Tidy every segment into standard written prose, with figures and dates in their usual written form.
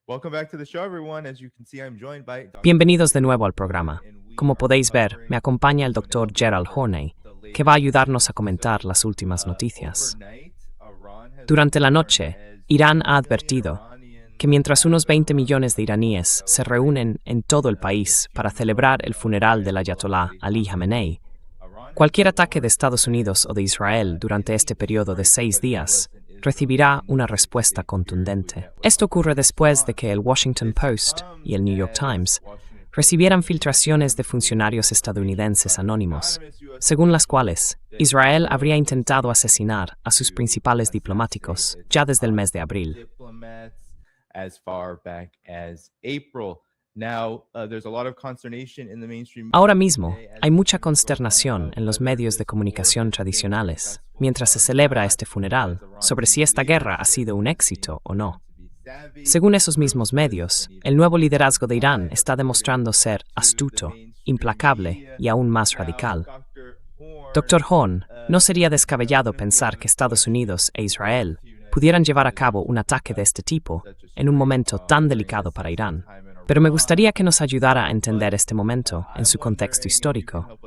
Welcome back to the show, everyone. As you can see, I'm joined by Bienvenidos de nuevo al programa. Como podéis ver, me acompaña el Dr. Gerald Horney, que va a ayudarnos a comentar las últimas noticias. Durante la noche, Irán ha advertido que mientras unos 20 millones de iraníes se reúnen en todo el país para celebrar el funeral del Ayatolá Ali Khamenei, cualquier ataque de Estados Unidos o de Israel durante este periodo de 6 días recibirá una respuesta contundente. Esto ocurre después de que el Washington Post y el New York Times recibieran filtraciones de funcionarios estadounidenses anónimos, según las cuales Israel habría intentado asesinar a sus principales diplomáticos ya desde el mes de abril. Ahora mismo, hay mucha consternación en los medios de comunicación tradicionales, mientras se celebra este funeral, sobre si esta guerra ha sido un éxito o no. Según esos mismos medios, el nuevo liderazgo de Irán está demostrando ser astuto, implacable y aún más radical. Dr. Horn, no sería descabellado pensar que Estados Unidos e Israel pudieran llevar a cabo un ataque de este tipo en un momento tan delicado para Irán. Pero me gustaría que nos ayudara a entender este momento en su contexto histórico.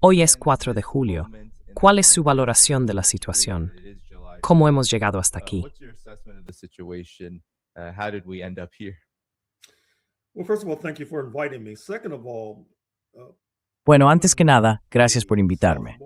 Hoy es 4 de julio. ¿Cuál es su valoración de la situación? ¿Cómo hemos llegado hasta aquí? Bueno, antes que nada, gracias por invitarme.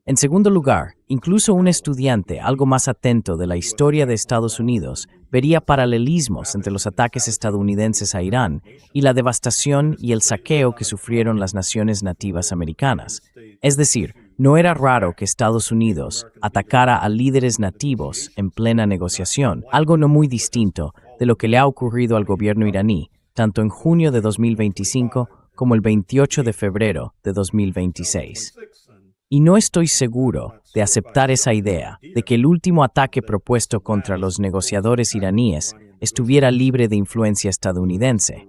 En segundo lugar, incluso un estudiante algo más atento de la historia de Estados Unidos vería paralelismos entre los ataques estadounidenses a Irán y la devastación y el saqueo que sufrieron las naciones nativas americanas. Es decir, no era raro que Estados Unidos atacara a líderes nativos en plena negociación, algo no muy distinto de lo que le ha ocurrido al gobierno iraní, tanto en junio de 2025 como el 28 de febrero de 2026. Y no estoy seguro de aceptar esa idea de que el último ataque propuesto contra los negociadores iraníes estuviera libre de influencia estadounidense,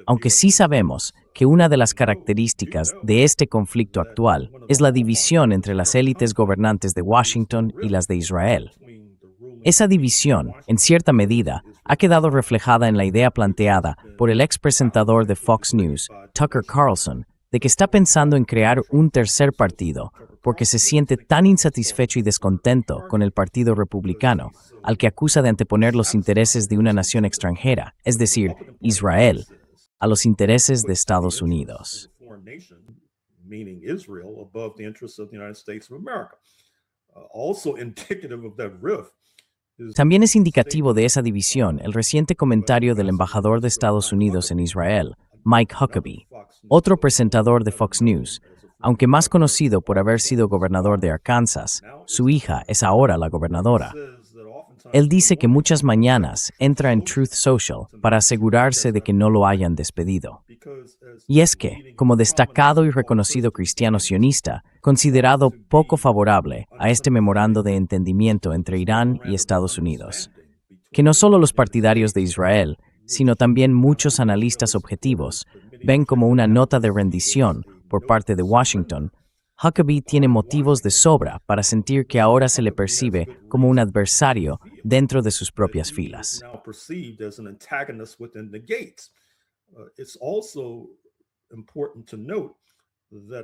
aunque sí sabemos que una de las características de este conflicto actual es la división entre las élites gobernantes de Washington y las de Israel. Esa división, en cierta medida, ha quedado reflejada en la idea planteada por el ex presentador de Fox News, Tucker Carlson, de que está pensando en crear un tercer partido porque se siente tan insatisfecho y descontento con el Partido Republicano, al que acusa de anteponer los intereses de una nación extranjera, es decir, Israel, a los intereses de Estados Unidos. También es indicativo de esa división el reciente comentario del embajador de Estados Unidos en Israel, Mike Huckabee, otro presentador de Fox News. Aunque más conocido por haber sido gobernador de Arkansas, su hija es ahora la gobernadora. Él dice que muchas mañanas entra en Truth Social para asegurarse de que no lo hayan despedido. Y es que, como destacado y reconocido cristiano sionista, considerado poco favorable a este memorando de entendimiento entre Irán y Estados Unidos, que no solo los partidarios de Israel, sino también muchos analistas objetivos ven como una nota de rendición por parte de Washington, Huckabee tiene motivos de sobra para sentir que ahora se le percibe como un adversario dentro de sus propias filas.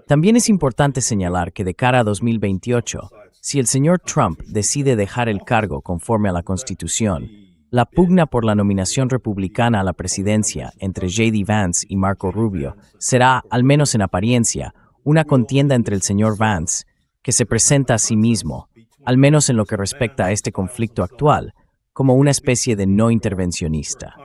También es importante señalar que de cara a 2028, si el señor Trump decide dejar el cargo conforme a la Constitución, la pugna por la nominación republicana a la presidencia entre J.D. Vance y Marco Rubio será, al menos en apariencia, una contienda entre el señor Vance, que se presenta a sí mismo, al menos en lo que respecta a este conflicto actual, como una especie de no intervencionista.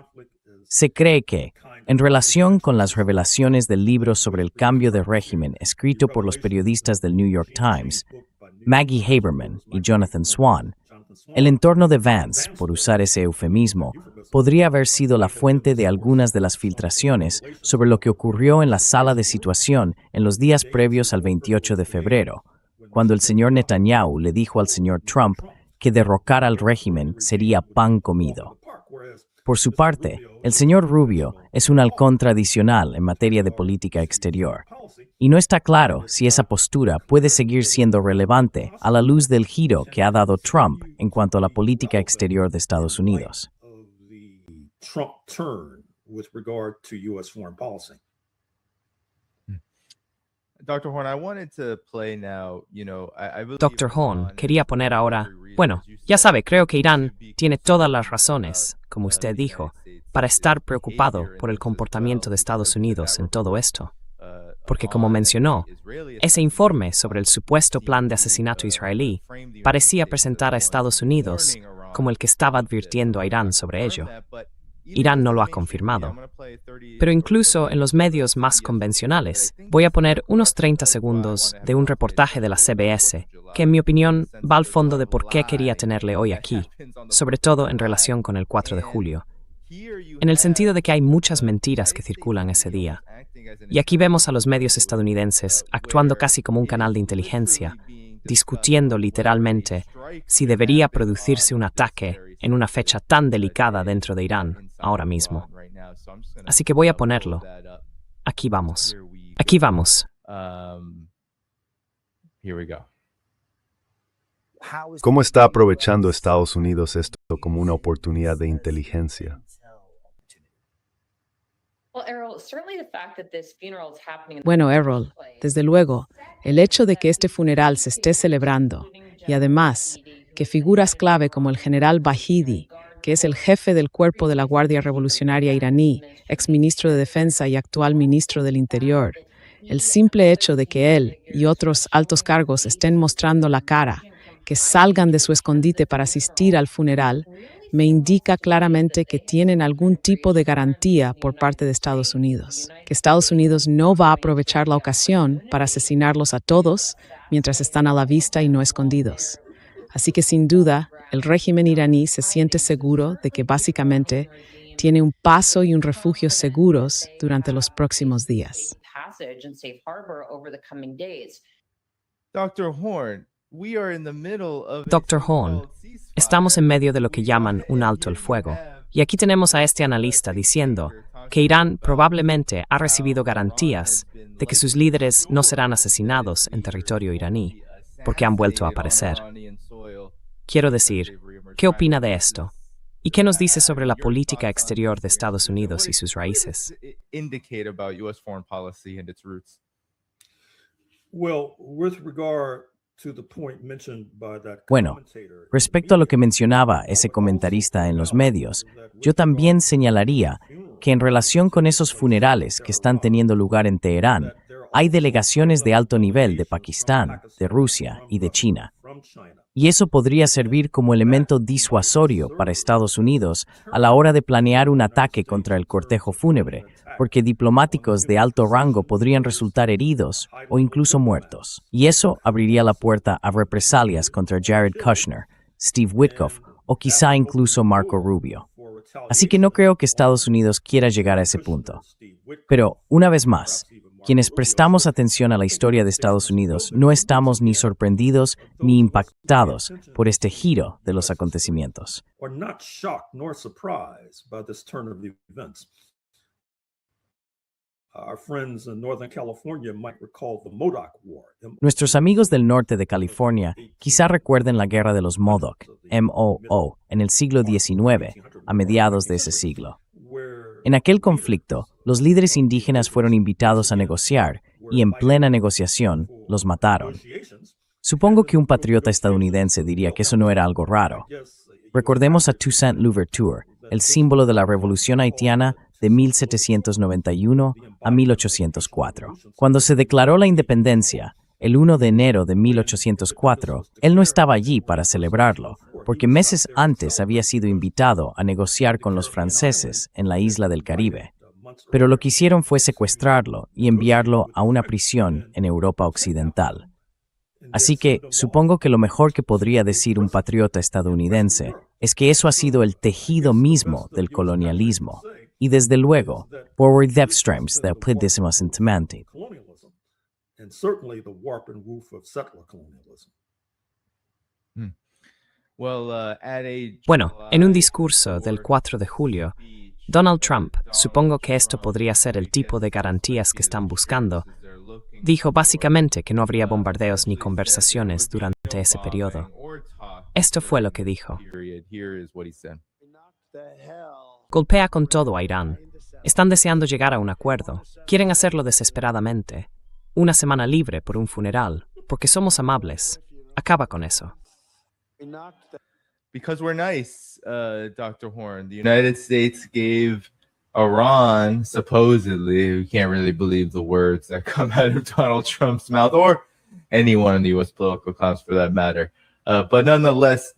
Se cree que, en relación con las revelaciones del libro sobre el cambio de régimen escrito por los periodistas del New York Times, Maggie Haberman y Jonathan Swan, el entorno de Vance, por usar ese eufemismo, podría haber sido la fuente de algunas de las filtraciones sobre lo que ocurrió en la sala de situación en los días previos al 28 de febrero, cuando el señor Netanyahu le dijo al señor Trump que derrocar al régimen sería pan comido. Por su parte, el señor Rubio es un halcón tradicional en materia de política exterior, y no está claro si esa postura puede seguir siendo relevante a la luz del giro que ha dado Trump en cuanto a la política exterior de Estados Unidos. Trump turn with regard to U.S. foreign policy? Dr. Horn, I wanted to play now, I believe Dr. Horn Iran quería is poner for ahora, every reason, bueno, as you ya said, sabe, creo que Irán should be tiene todas las concerned razones, about, como usted the dijo, United States' para estar preocupado behavior in por el this as comportamiento well, de Estados because Unidos that en todo report, esto. Porque como upon mencionó, the Israeli ese attack informe sobre el supuesto plan de asesinato seemed to, israelí frame the United parecía States as presentar a one Estados Unidos warning Iran como el que estaba of this. advirtiendo a I'm Irán not sobre ello. confirmed that, but even Irán just no in lo ha mainstream media, confirmado. I'm gonna play 30 Pero or incluso 40 en los minutes of medios más CBS convencionales, that I think voy a is poner unos crux 30 of why I segundos wanna have de a un conversation reportaje de la with you about CBS, 4th of July, que en mi in the opinión sense va that al there's a fondo lot de of por qué quería lying tenerle hoy that aquí, happens on the sobre 4th of todo en July. relación con el 4 de And julio. here you En el sentido de que hay have muchas the mentiras que United States circulan ese officials día. acting as an Y aquí vemos a los intelligence medios authority, estadounidenses actuando where casi como un it canal de is inteligencia, literally being discussed discutiendo whether a literalmente strike si could debería happen producirse on un this ataque very en una sensitive fecha tan delicada day dentro de Irán, inside ahora of mismo. Iran right now. So I'm just gonna Así que voy a load ponerlo. that up. Aquí vamos. Here we Aquí go. vamos. Here we go. ¿Cómo está aprovechando Estados Unidos esto como una oportunidad de inteligencia? Bueno, Errol, desde luego, el hecho de que este funeral se esté celebrando y además que figuras clave como el general Bahidi, que es el jefe del cuerpo de la Guardia Revolucionaria iraní, exministro de Defensa y actual ministro del Interior, el simple hecho de que él y otros altos cargos estén mostrando la cara, que salgan de su escondite para asistir al funeral, me indica claramente que tienen algún tipo de garantía por parte de Estados Unidos, que Estados Unidos no va a aprovechar la ocasión para asesinarlos a todos mientras están a la vista y no escondidos. Así que sin duda, el régimen iraní se siente seguro de que básicamente tiene un paso y un refugio seguros durante los próximos días. Dr. Horn, we are in the middle of a Dr. Horn, so-called ceasefire. estamos en medio de lo que We llaman are- un alto el here you fuego. have Y aquí tenemos a este analista diciendo que Irán probablemente ha recibido garantías de que sus líderes no serán asesinados en territorio iraní, porque han vuelto a aparecer. Quiero decir, ¿qué opina de esto? ¿Y qué nos dice sobre la política exterior de Estados Unidos y sus raíces? Indicate about U.S. foreign policy and its roots. Well, with regard to the point mentioned by that Bueno, commentator, respecto a lo que mencionaba ese comentarista en los medios, yo también señalaría que en relación con esos funerales que están teniendo lugar en Teherán, hay delegaciones de alto nivel de Pakistán, de Rusia y de China. Y eso podría servir como elemento disuasorio para Estados Unidos a la hora de planear un ataque contra el cortejo fúnebre, porque diplomáticos de alto rango podrían resultar heridos o incluso muertos. Y eso abriría la puerta a represalias contra Jared Kushner, Steve Witkoff o quizá incluso Marco Rubio. Así que no creo que Estados Unidos quiera llegar a ese punto. Pero, una vez más, quienes prestamos atención a la historia de Estados Unidos no estamos ni sorprendidos ni impactados por este giro de los acontecimientos. are not shocked nor surprised by this turn of events. Our friends in Northern California might recall the Modoc War. Nuestros amigos del norte de California quizá recuerden la Guerra de los Modoc, MOO, en el siglo XIX, a mediados de ese siglo. En aquel conflicto, los líderes indígenas fueron invitados a negociar y en plena negociación los mataron. Supongo que un patriota estadounidense diría que eso no era algo raro. Recordemos a Toussaint Louverture, el símbolo de la Revolución Haitiana de 1791 a 1804. Cuando se declaró la independencia, el 1 de enero de 1804, él no estaba allí para celebrarlo, porque meses antes había sido invitado a negociar con los franceses en la isla del Caribe. Pero lo que hicieron fue secuestrarlo y enviarlo a una prisión en Europa Occidental. Así que supongo que lo mejor que podría decir un patriota estadounidense es que eso ha sido el tejido mismo del colonialismo. Y desde luego, por Devstrems de Plidísimas Intimanti. And certainly the warp and woof of settler colonialism. Bueno, en un discurso del 4 de julio, Donald Trump, supongo que esto podría ser el tipo de garantías que están buscando, dijo básicamente que no habría bombardeos ni conversaciones durante ese periodo. Esto fue lo que dijo. We knocked the hell Golpea con todo a Irán. Están deseando llegar a un acuerdo. Quieren hacerlo desesperadamente. Una semana libre por un funeral, porque somos amables. Acaba con eso. Because we're nice, Dr. Horn. The United States gave Iran, supposedly, we can't really believe the words that come out of Donald Trump's mouth, or anyone in the U.S. political class for that matter. But nonetheless,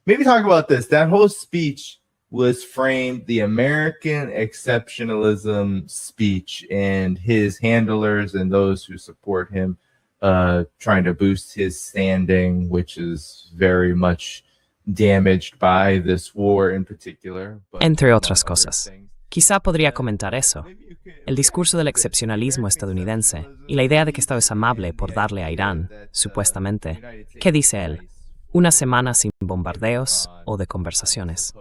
maybe talk about this. That whole speech was framed the American exceptionalism speech, and his handlers and those who support him trying to boost his standing, which is very much damaged by this war in particular. Entre otras cosas. Quizá podría comentar eso. El discurso del excepcionalismo estadounidense y la idea de que esto es amable por darle a Irán, supuestamente. ¿Qué dice él? ¿Una semana sin bombardeos o de conversaciones?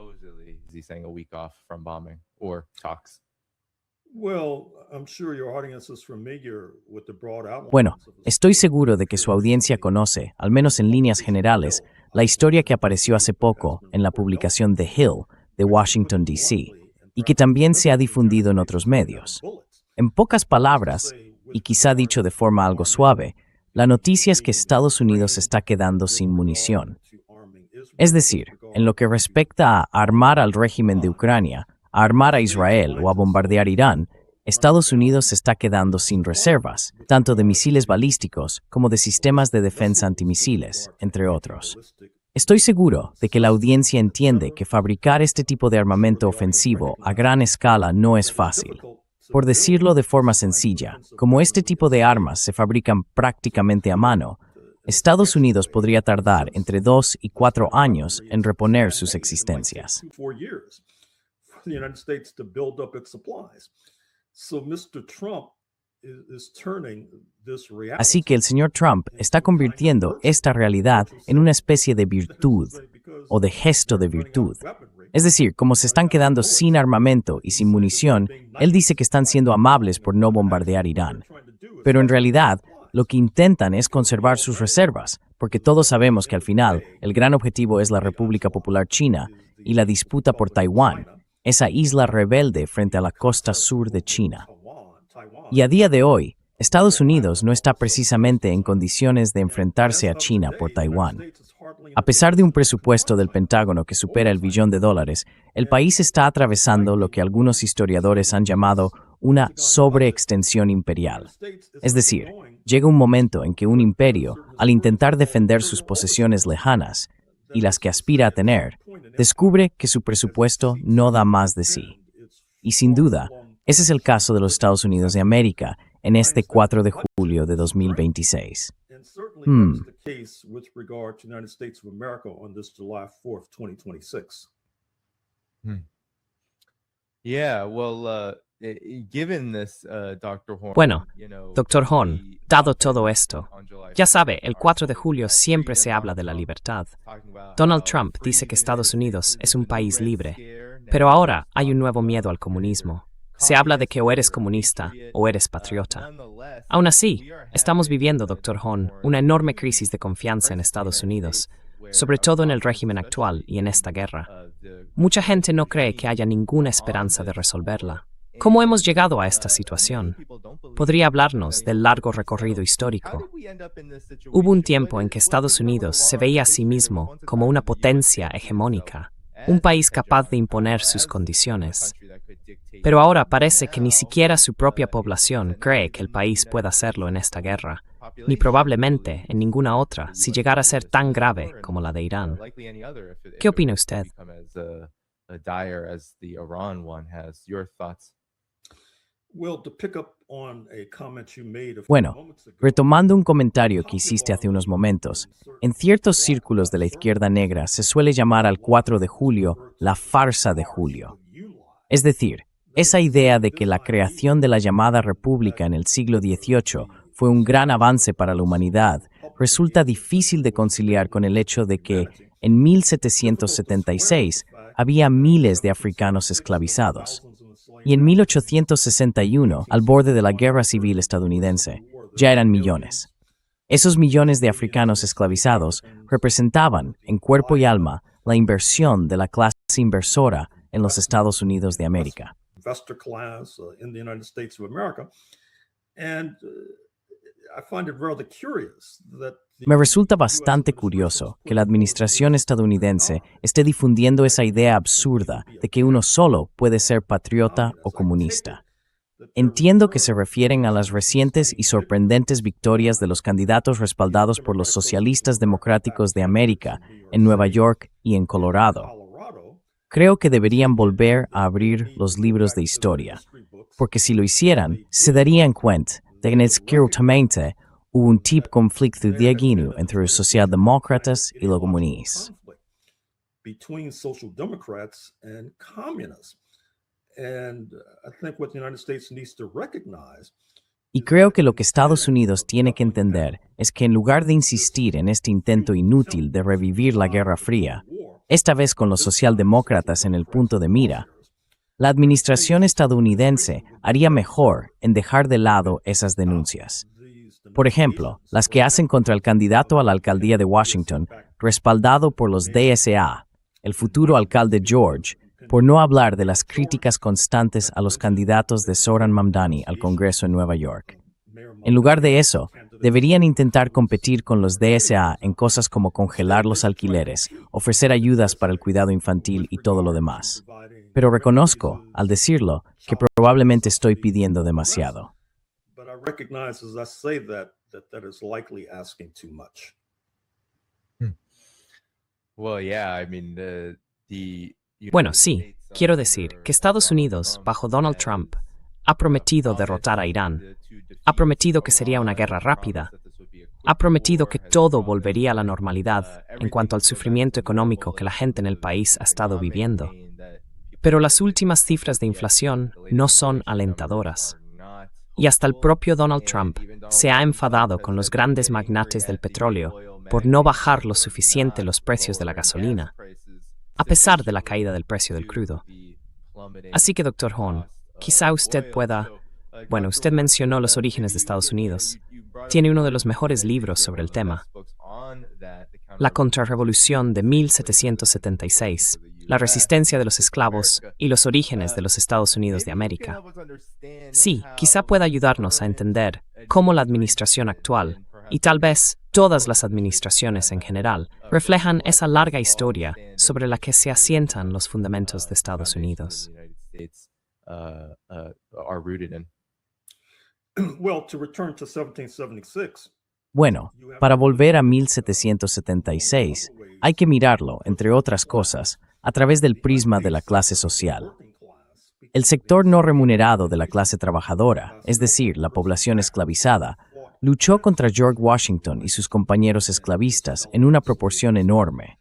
Bueno, estoy seguro de que su audiencia conoce, al menos en líneas generales, la historia que apareció hace poco en la publicación The Hill de Washington, D.C., y que también se ha difundido en otros medios. En pocas palabras, y quizá dicho de forma algo suave, la noticia es que Estados Unidos se está quedando sin munición. Es decir, en lo que respecta a armar al régimen de Ucrania, a armar a Israel o a bombardear Irán, Estados Unidos se está quedando sin reservas, tanto de misiles balísticos como de sistemas de defensa antimisiles, entre otros. Estoy seguro de que la audiencia entiende que fabricar este tipo de armamento ofensivo a gran escala no es fácil. Por decirlo de forma sencilla, como este tipo de armas se fabrican prácticamente a mano, Estados Unidos podría tardar entre 2 y 4 años en reponer sus existencias. Así que el señor Trump está convirtiendo esta realidad en una especie de virtud o de gesto de virtud. Es decir, como se están quedando sin armamento y sin munición, él dice que están siendo amables por no bombardear Irán. Pero en realidad, lo que intentan es conservar sus reservas, porque todos sabemos que al final el gran objetivo es la República Popular China y la disputa por Taiwán, esa isla rebelde frente a la costa sur de China. Y a día de hoy, Estados Unidos no está precisamente en condiciones de enfrentarse a China por Taiwán. A pesar de un presupuesto del Pentágono que supera el $1 billón, el país está atravesando lo que algunos historiadores han llamado una sobreextensión imperial. Es decir, llega un momento en que un imperio, al intentar defender sus posesiones lejanas, y las que aspira a tener, descubre que su presupuesto no da más de sí. Y sin duda, ese es el caso de los Estados Unidos de América en este 4 de julio de 2026. Bueno, Dr. Horn, dado todo esto, ya sabe, el 4 de julio siempre se habla de la libertad. Donald Trump dice que Estados Unidos es un país libre, pero ahora hay un nuevo miedo al comunismo. Se habla de que o eres comunista o eres patriota. Aún así, estamos viviendo, Dr. Horn, una enorme crisis de confianza en Estados Unidos, sobre todo en el régimen actual y en esta guerra. Mucha gente no cree que haya ninguna esperanza de resolverla. ¿Cómo hemos llegado a esta situación? ¿Podría hablarnos del largo recorrido histórico? Hubo un tiempo en que Estados Unidos se veía a sí mismo como una potencia hegemónica, un país capaz de imponer sus condiciones. Pero ahora parece que ni siquiera su propia población cree que el país pueda hacerlo en esta guerra, ni probablemente en ninguna otra si llegara a ser tan grave como la de Irán. ¿Qué opina usted? Bueno, retomando un comentario que hiciste hace unos momentos, en ciertos círculos de la izquierda negra se suele llamar al 4 de julio la farsa de julio. Es decir, esa idea de que la creación de la llamada República en el siglo XVIII fue un gran avance para la humanidad resulta difícil de conciliar con el hecho de que, en 1776, había miles de africanos esclavizados. Y en 1861, al borde de la Guerra Civil estadounidense, ya eran millones. Esos millones de africanos esclavizados representaban, en cuerpo y alma, la inversión de la clase inversora en los Estados Unidos de América. Investor class in the United States of America. And I find it rather curious that Me resulta bastante curioso que la administración estadounidense esté difundiendo esa idea absurda de que uno solo puede ser patriota o comunista. Entiendo que se refieren a las recientes y sorprendentes victorias de los candidatos respaldados por los socialistas democráticos de América en Nueva York y en Colorado. Creo que deberían volver a abrir los libros de historia, porque si lo hicieran, se darían cuenta de que en escrutamente hubo un tipo conflicto dieguino entre los socialdemócratas y los comunistas. between social democrats and communists. And I think what the United States needs to recognize. Y creo que lo que Estados Unidos tiene que entender es que en lugar de insistir en este intento inútil de revivir la Guerra Fría, esta vez con los socialdemócratas en el punto de mira, la administración estadounidense haría mejor en dejar de lado esas denuncias. Por ejemplo, las que hacen contra el candidato a la alcaldía de Washington, respaldado por los DSA, el futuro alcalde George, por no hablar de las críticas constantes a los candidatos de Zohran Mamdani al Congreso en Nueva York. En lugar de eso, deberían intentar competir con los DSA en cosas como congelar los alquileres, ofrecer ayudas para el cuidado infantil y todo lo demás. Pero reconozco, al decirlo, que probablemente estoy pidiendo demasiado. But I recognize as I say that is likely asking too much. Well, yeah, I mean, Bueno, sí, quiero decir que Estados Unidos, bajo Donald Trump, ha prometido derrotar a Irán, ha prometido que sería una guerra rápida, ha prometido que todo volvería a la normalidad en cuanto al sufrimiento económico que la gente en el país ha estado viviendo. Pero las últimas cifras de inflación no son alentadoras. Y hasta el propio Donald Trump se ha enfadado con los grandes magnates del petróleo por no bajar lo suficiente los precios de la gasolina, a pesar de la caída del precio del crudo. Así que, Dr. Horn, quizá usted pueda... Bueno, usted mencionó los orígenes de Estados Unidos. Tiene uno de los mejores libros sobre el tema. La Contrarrevolución de 1776, la resistencia de los esclavos y los orígenes de los Estados Unidos de América. Sí, quizá pueda ayudarnos a entender cómo la administración actual, y tal vez todas las administraciones en general, reflejan esa larga historia sobre la que se asientan los fundamentos de Estados Unidos. Well, to return to 1776. Bueno, para volver a 1776, hay que mirarlo, entre otras cosas, a través del prisma de la clase social. El sector no remunerado de la clase trabajadora, es decir, la población esclavizada, luchó contra George Washington y sus compañeros esclavistas en una proporción enorme.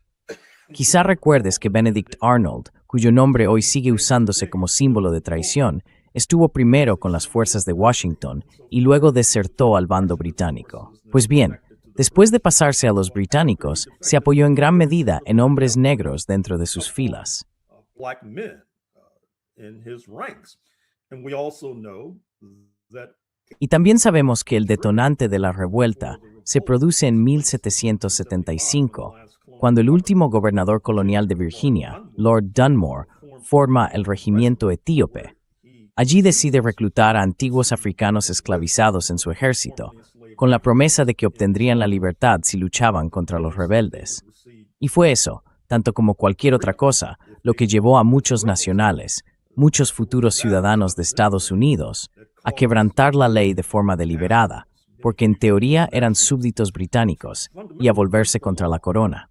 Quizá recuerdes que Benedict Arnold, cuyo nombre hoy sigue usándose como símbolo de traición, estuvo primero con las fuerzas de Washington y luego desertó al bando británico. Pues bien, después de pasarse a los británicos, se apoyó en gran medida en hombres negros dentro de sus filas. Black men in his ranks. And we also know that Y también sabemos que el detonante de la revuelta se produce en 1775, cuando el último gobernador colonial de Virginia, Lord Dunmore, forma el regimiento etíope. Allí decide reclutar a antiguos africanos esclavizados en su ejército, con la promesa de que obtendrían la libertad si luchaban contra los rebeldes. Y fue eso, tanto como cualquier otra cosa, lo que llevó a muchos nacionales, muchos futuros ciudadanos de Estados Unidos, a quebrantar la ley de forma deliberada, porque en teoría eran súbditos británicos, y a volverse contra la corona.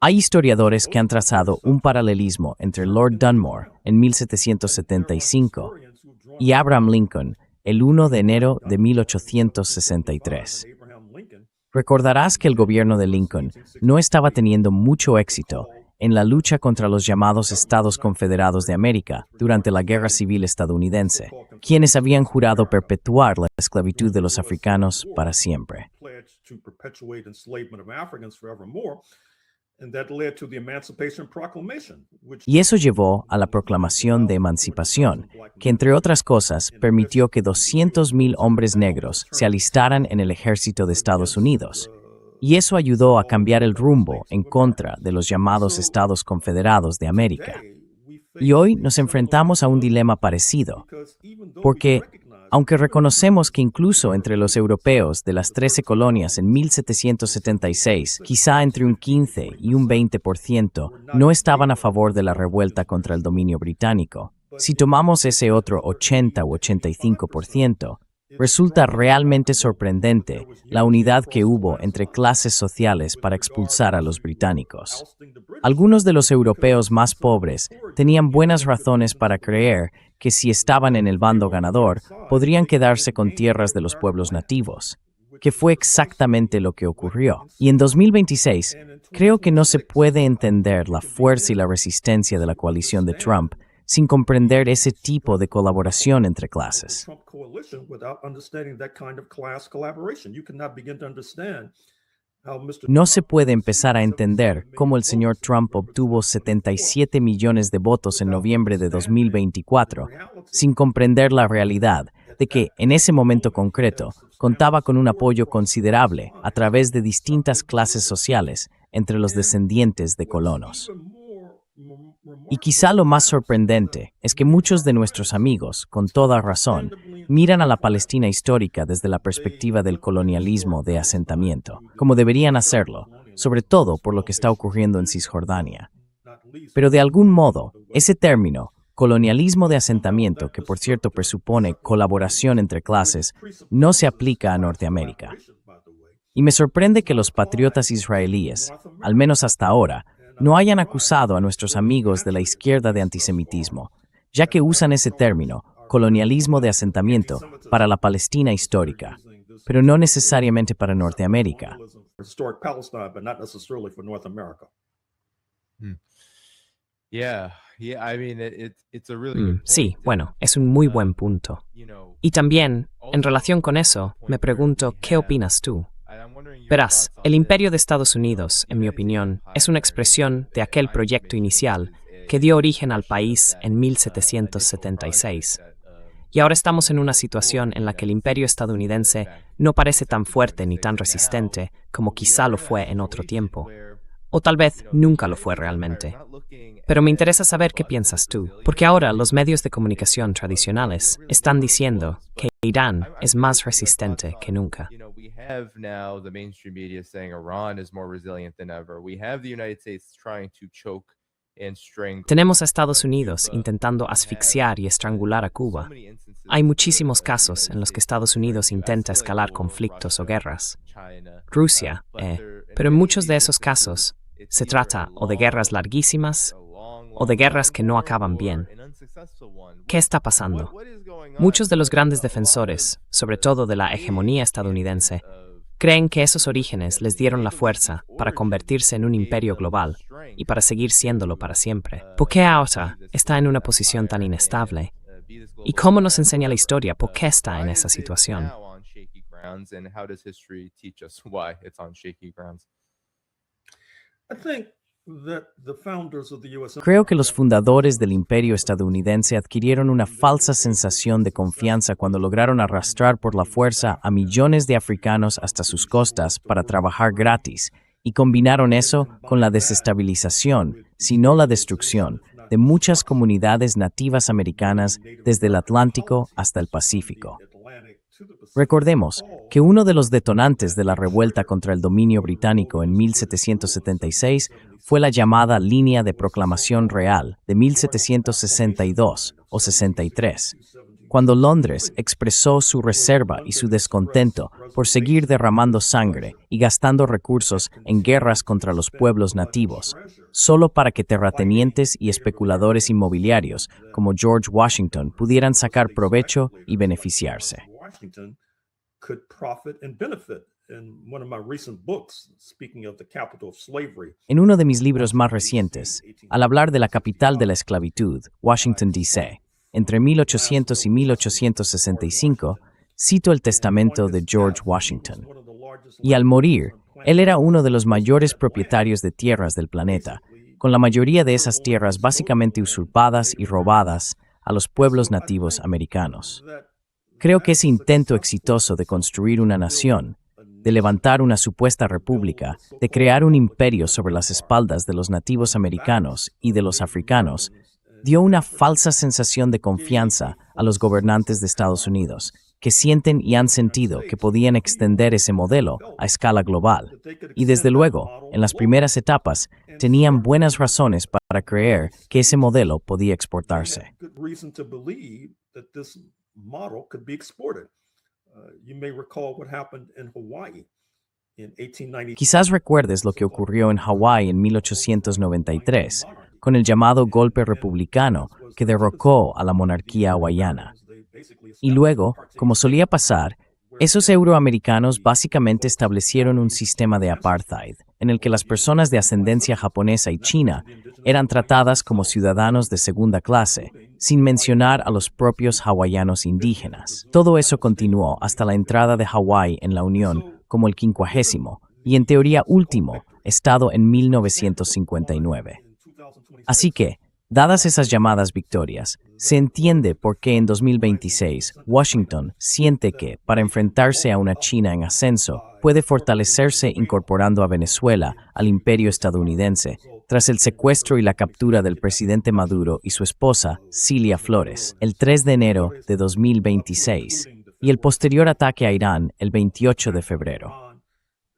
Hay historiadores que han trazado un paralelismo entre Lord Dunmore en 1775 y Abraham Lincoln el 1 de enero de 1863. Recordarás que el gobierno de Lincoln no estaba teniendo mucho éxito en la lucha contra los llamados Estados Confederados de América durante la Guerra Civil estadounidense, quienes habían jurado perpetuar la esclavitud de los africanos para siempre. Y eso llevó a la Proclamación de Emancipación, que entre otras cosas permitió que 200,000 hombres negros se alistaran en el ejército de Estados Unidos. Y eso ayudó a cambiar el rumbo en contra de los llamados Estados Confederados de América. Y hoy nos enfrentamos a un dilema parecido, porque, aunque reconocemos que incluso entre los europeos de las 13 colonias en 1776, quizá entre un 15 y un 20% no estaban a favor de la revuelta contra el dominio británico, si tomamos ese otro 80 u 85%, resulta realmente sorprendente la unidad que hubo entre clases sociales para expulsar a los británicos. Algunos de los europeos más pobres tenían buenas razones para creer que si estaban en el bando ganador, podrían quedarse con tierras de los pueblos nativos, que fue exactamente lo que ocurrió. Y en 2026, creo que no se puede entender la fuerza y la resistencia de la coalición de Trump sin comprender ese tipo de colaboración entre clases. No se puede empezar a entender cómo el señor Trump obtuvo 77 millones de votos en noviembre de 2024 sin comprender la realidad de que, en ese momento concreto, contaba con un apoyo considerable a través de distintas clases sociales entre los descendientes de colonos. Y quizá lo más sorprendente es que muchos de nuestros amigos, con toda razón, miran a la Palestina histórica desde la perspectiva del colonialismo de asentamiento, como deberían hacerlo, sobre todo por lo que está ocurriendo en Cisjordania. Pero de algún modo, ese término, colonialismo de asentamiento, que por cierto presupone colaboración entre clases, no se aplica a Norteamérica. Y me sorprende que los patriotas israelíes, al menos hasta ahora, no hayan acusado a nuestros amigos de la izquierda de antisemitismo, ya que usan ese término, colonialismo de asentamiento, para la Palestina histórica, pero no necesariamente para Norteamérica. Sí, bueno, es un muy buen punto. Y también, en relación con eso, me pregunto, ¿qué opinas tú? Verás, el imperio de Estados Unidos, en mi opinión, es una expresión de aquel proyecto inicial que dio origen al país en 1776. Y ahora estamos en una situación en la que el imperio estadounidense no parece tan fuerte ni tan resistente como quizá lo fue en otro tiempo. O tal vez nunca lo fue realmente. Pero me interesa saber qué piensas tú, porque ahora los medios de comunicación tradicionales están diciendo que Irán es más resistente que nunca. Tenemos a Estados Unidos intentando asfixiar y estrangular a Cuba. Hay muchísimos casos en los que Estados Unidos intenta escalar conflictos o guerras. Rusia, pero en muchos de esos casos se trata o de guerras larguísimas o de guerras que no acaban bien. ¿Qué está pasando? Muchos de los grandes defensores, sobre todo de la hegemonía estadounidense, creen que esos orígenes les dieron la fuerza para convertirse en un imperio global y para seguir siéndolo para siempre. ¿Por qué ahora está en una posición tan inestable? ¿Y cómo nos enseña la historia por qué está en esa situación? Creo que los fundadores del imperio estadounidense adquirieron una falsa sensación de confianza cuando lograron arrastrar por la fuerza a millones de africanos hasta sus costas para trabajar gratis, y combinaron eso con la desestabilización, si no la destrucción, de muchas comunidades nativas americanas desde el Atlántico hasta el Pacífico. Recordemos que uno de los detonantes de la revuelta contra el dominio británico en 1776 fue la llamada Línea de Proclamación Real de 1762 o 63, cuando Londres expresó su reserva y su descontento por seguir derramando sangre y gastando recursos en guerras contra los pueblos nativos, solo para que terratenientes y especuladores inmobiliarios como George Washington pudieran sacar provecho y beneficiarse. En uno de mis libros más recientes, al hablar de la capital de la esclavitud, Washington, D.C., entre 1800 y 1865, cito el testamento de George Washington. Y al morir, él era uno de los mayores propietarios de tierras del planeta, con la mayoría de esas tierras básicamente usurpadas y robadas a los pueblos nativos americanos. Creo que ese intento exitoso de construir una nación, de levantar una supuesta república, de crear un imperio sobre las espaldas de los nativos americanos y de los africanos, dio una falsa sensación de confianza a los gobernantes de Estados Unidos, que sienten y han sentido que podían extender ese modelo a escala global. Y desde luego, en las primeras etapas, tenían buenas razones para creer que ese modelo podía exportarse. Quizás recuerdes lo que ocurrió en Hawái en 1893, con el llamado golpe republicano que derrocó a la monarquía hawaiana. Y luego, como solía pasar, esos euroamericanos básicamente establecieron un sistema de apartheid, en el que las personas de ascendencia japonesa y china eran tratadas como ciudadanos de segunda clase, sin mencionar a los propios hawaianos indígenas. Todo eso continuó hasta la entrada de Hawái en la Unión como el 50º, y en teoría último, estado en 1959. Así que, dadas esas llamadas victorias, se entiende por qué en 2026 Washington siente que, para enfrentarse a una China en ascenso, puede fortalecerse incorporando a Venezuela al imperio estadounidense, tras el secuestro y la captura del presidente Maduro y su esposa, Cilia Flores, el 3 de enero de 2026, y el posterior ataque a Irán el 28 de febrero.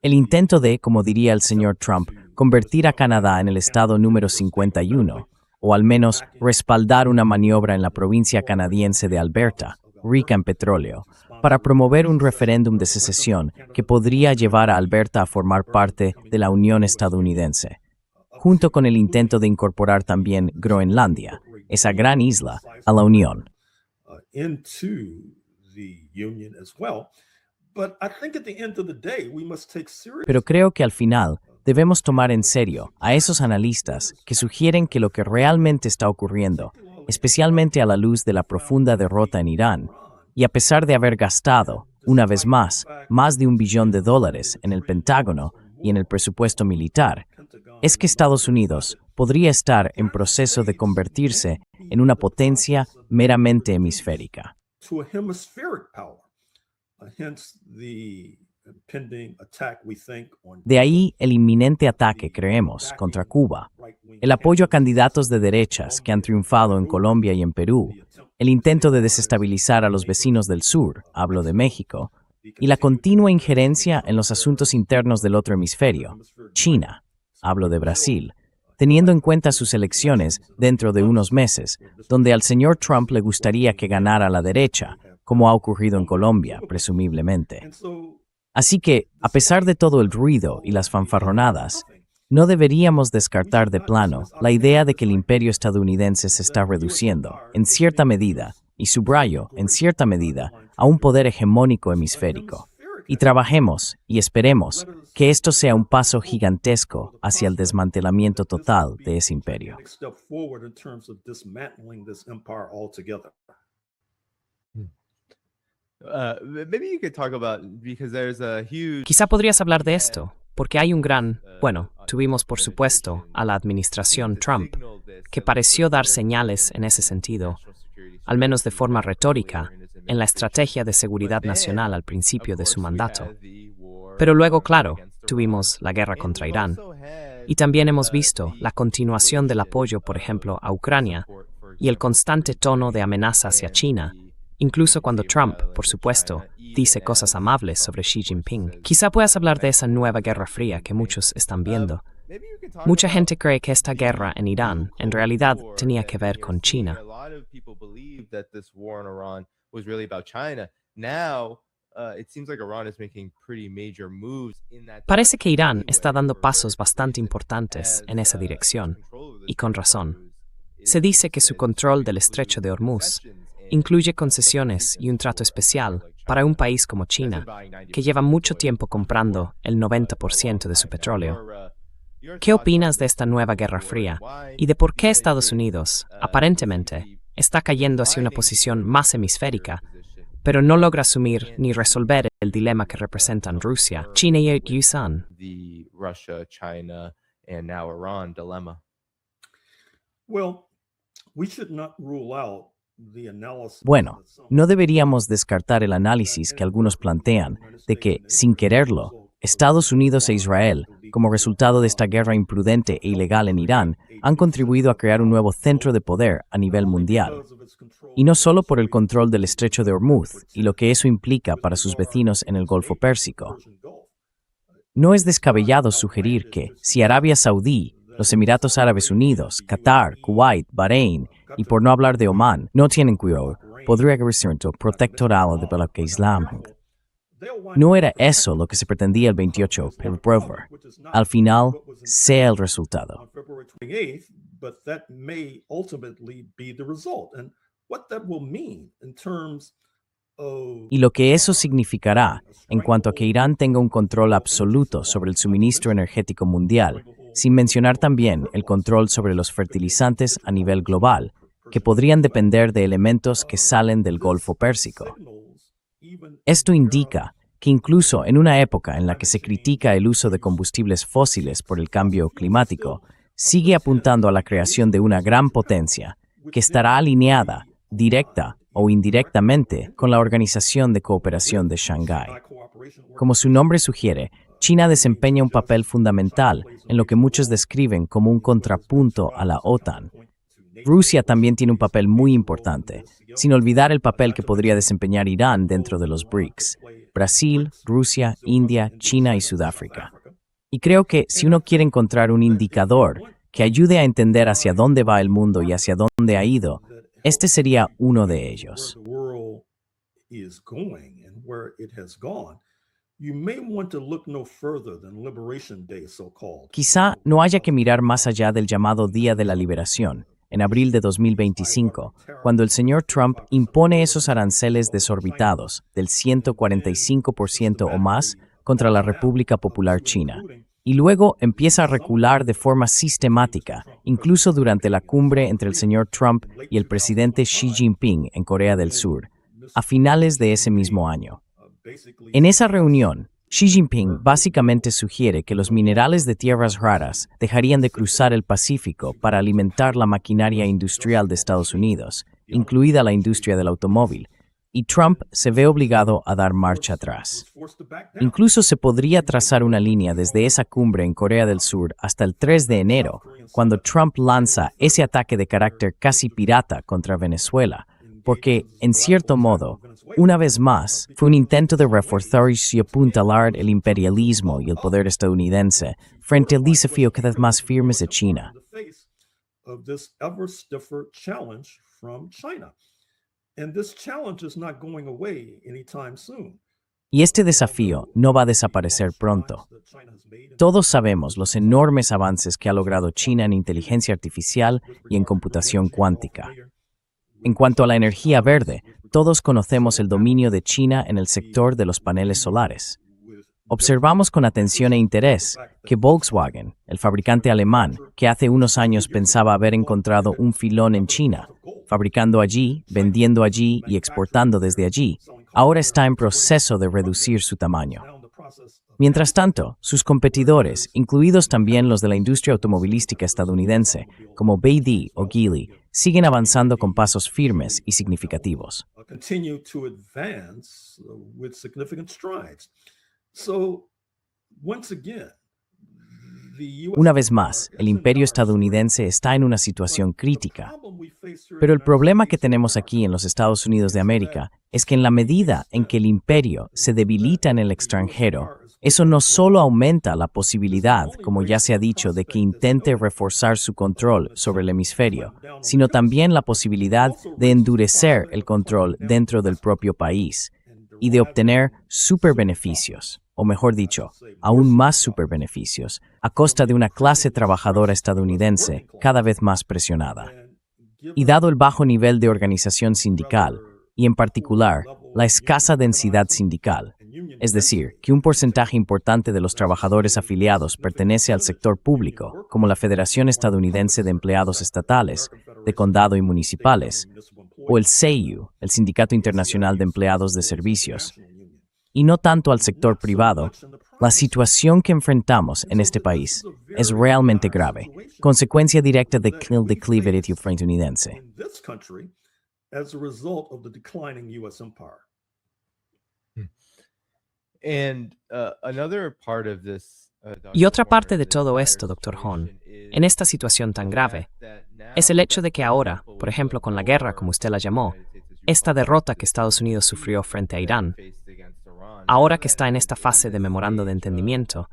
El intento de, como diría el señor Trump, convertir a Canadá en el estado número 51, o al menos respaldar una maniobra en la provincia canadiense de Alberta, rica en petróleo, para promover un referéndum de secesión que podría llevar a Alberta a formar parte de la Unión estadounidense, junto con el intento de incorporar también Groenlandia, esa gran isla, a la Unión. Pero creo que al final debemos tomar en serio a esos analistas que sugieren que lo que realmente está ocurriendo, especialmente a la luz de la profunda derrota en Irán, y a pesar de haber gastado, una vez más de $1 billón en el Pentágono y en el presupuesto militar, es que Estados Unidos podría estar en proceso de convertirse en una potencia meramente hemisférica. De ahí el inminente ataque, creemos, contra Cuba, el apoyo a candidatos de derechas que han triunfado en Colombia y en Perú, el intento de desestabilizar a los vecinos del sur, hablo de México, y la continua injerencia en los asuntos internos del otro hemisferio, China, hablo de Brasil, teniendo en cuenta sus elecciones dentro de unos meses, donde al señor Trump le gustaría que ganara la derecha, como ha ocurrido en Colombia, presumiblemente. Así que, a pesar de todo el ruido y las fanfarronadas, no deberíamos descartar de plano la idea de que el imperio estadounidense se está reduciendo, en cierta medida, y subrayo, en cierta medida, a un poder hegemónico hemisférico. Y trabajemos, y esperemos, que esto sea un paso gigantesco hacia el desmantelamiento total de ese imperio. Quizá podrías hablar de esto, porque hay un gran, tuvimos por supuesto a la administración Trump, que pareció dar señales en ese sentido, al menos de forma retórica, en la estrategia de seguridad nacional al principio de su mandato. Pero luego, claro, tuvimos la guerra contra Irán, y también hemos visto la continuación del apoyo, por ejemplo, a Ucrania, y el constante tono de amenaza hacia China, incluso cuando Trump, por supuesto, dice cosas amables sobre Xi Jinping. Quizá puedas hablar de esa nueva Guerra Fría que muchos están viendo. Mucha gente cree que esta guerra en Irán en realidad tenía que ver con China. Parece que Irán está dando pasos bastante importantes en esa dirección, y con razón. Se dice que su control del estrecho de Hormuz incluye concesiones y un trato especial para un país como China, que lleva mucho tiempo comprando el 90% de su petróleo. ¿Qué opinas de esta nueva Guerra Fría y de por qué Estados Unidos, aparentemente, está cayendo hacia una posición más hemisférica, pero no logra asumir ni resolver el dilema que representan Rusia, China y Yusan? Bueno, no deberíamos descartar el análisis que algunos plantean de que, sin quererlo, Estados Unidos e Israel como resultado de esta guerra imprudente e ilegal en Irán, han contribuido a crear un nuevo centro de poder a nivel mundial. Y no solo por el control del estrecho de Hormuz y lo que eso implica para sus vecinos en el Golfo Pérsico. No es descabellado sugerir que, si Arabia Saudí, los Emiratos Árabes Unidos, Qatar, Kuwait, Bahrein, y por no hablar de Omán, no tienen cuidado, podría representar protectorado de la que Islam. No era eso lo que se pretendía el 28, pero prueba. Al final, sea el resultado. on February 28th, but that may ultimately be the result. And what that will mean in terms of Y lo que eso significará en cuanto a que Irán tenga un control absoluto sobre el suministro energético mundial, sin mencionar también el control sobre los fertilizantes a nivel global, que podrían depender de elementos que salen del Golfo Pérsico. Esto indica que incluso en una época en la que se critica el uso de combustibles fósiles por el cambio climático, sigue apuntando a la creación de una gran potencia que estará alineada, directa o indirectamente, con la Organización de Cooperación de Shanghái. Como su nombre sugiere, China desempeña un papel fundamental en lo que muchos describen como un contrapunto a la OTAN. Rusia también tiene un papel muy importante, sin olvidar el papel que podría desempeñar Irán dentro de los BRICS: Brasil, Rusia, India, China y Sudáfrica. Y creo que si uno quiere encontrar un indicador que ayude a entender hacia dónde va el mundo y hacia dónde ha ido, este sería uno de ellos. where the world is going and where it has gone, you may want to look no further than Liberation Day, so-called. Quizá no haya que mirar más allá del llamado Día de la Liberación, en abril de 2025, cuando el señor Trump impone esos aranceles desorbitados del 145% o más contra la República Popular China, y luego empieza a recular de forma sistemática, incluso durante la cumbre entre el señor Trump y el presidente Xi Jinping en Corea del Sur, a finales de ese mismo año. En esa reunión, Xi Jinping básicamente sugiere que los minerales de tierras raras dejarían de cruzar el Pacífico para alimentar la maquinaria industrial de Estados Unidos, incluida la industria del automóvil, y Trump se ve obligado a dar marcha atrás. Incluso se podría trazar una línea desde esa cumbre en Corea del Sur hasta el 3 de enero, cuando Trump lanza ese ataque de carácter casi pirata contra Venezuela, porque, en cierto modo, una vez más, fue un intento de reforzar y apuntalar el imperialismo y el poder estadounidense frente al desafío cada vez más firme de China. Of this ever stiffer challenge from China. And this challenge is not going away anytime soon. Y este desafío no va a desaparecer pronto. Todos sabemos los enormes avances que ha logrado China en inteligencia artificial y en computación cuántica. En cuanto a la energía verde, todos conocemos el dominio de China en el sector de los paneles solares. Observamos con atención e interés que Volkswagen, el fabricante alemán, que hace unos años pensaba haber encontrado un filón en China, fabricando allí, vendiendo allí y exportando desde allí, ahora está en proceso de reducir su tamaño. Mientras tanto, sus competidores, incluidos también los de la industria automovilística estadounidense, como BYD o Geely, siguen avanzando con pasos firmes y significativos. Continue to advance with significant strides. So, once again, the US Una vez más, el imperio estadounidense está en una situación crítica. Pero el problema que tenemos aquí en los Estados Unidos de América es que en la medida en que el imperio se debilita en el extranjero, eso no solo aumenta la posibilidad, como ya se ha dicho, de que intente reforzar su control sobre el hemisferio, sino también la posibilidad de endurecer el control dentro del propio país y de obtener superbeneficios, o mejor dicho, aún más superbeneficios, a costa de una clase trabajadora estadounidense cada vez más presionada. Y dado el bajo nivel de organización sindical, y en particular la escasa densidad sindical, es decir, que un porcentaje importante de los trabajadores afiliados pertenece al sector público, como la Federación Estadounidense de Empleados Estatales, de Condado y Municipales, o el SEIU, el Sindicato Internacional de Empleados de Servicios, y no tanto al sector privado, la situación que enfrentamos en este país es realmente grave, consecuencia directa del declive estadounidense. in this country as a result of the declining U.S. empire. And another part of this Y otra parte de todo esto, Dr. Horn, en esta situación tan grave, es el hecho de que ahora, por ejemplo con la guerra, como usted la llamó, esta derrota que Estados Unidos sufrió frente a Irán, ahora que está en esta fase de memorando de entendimiento,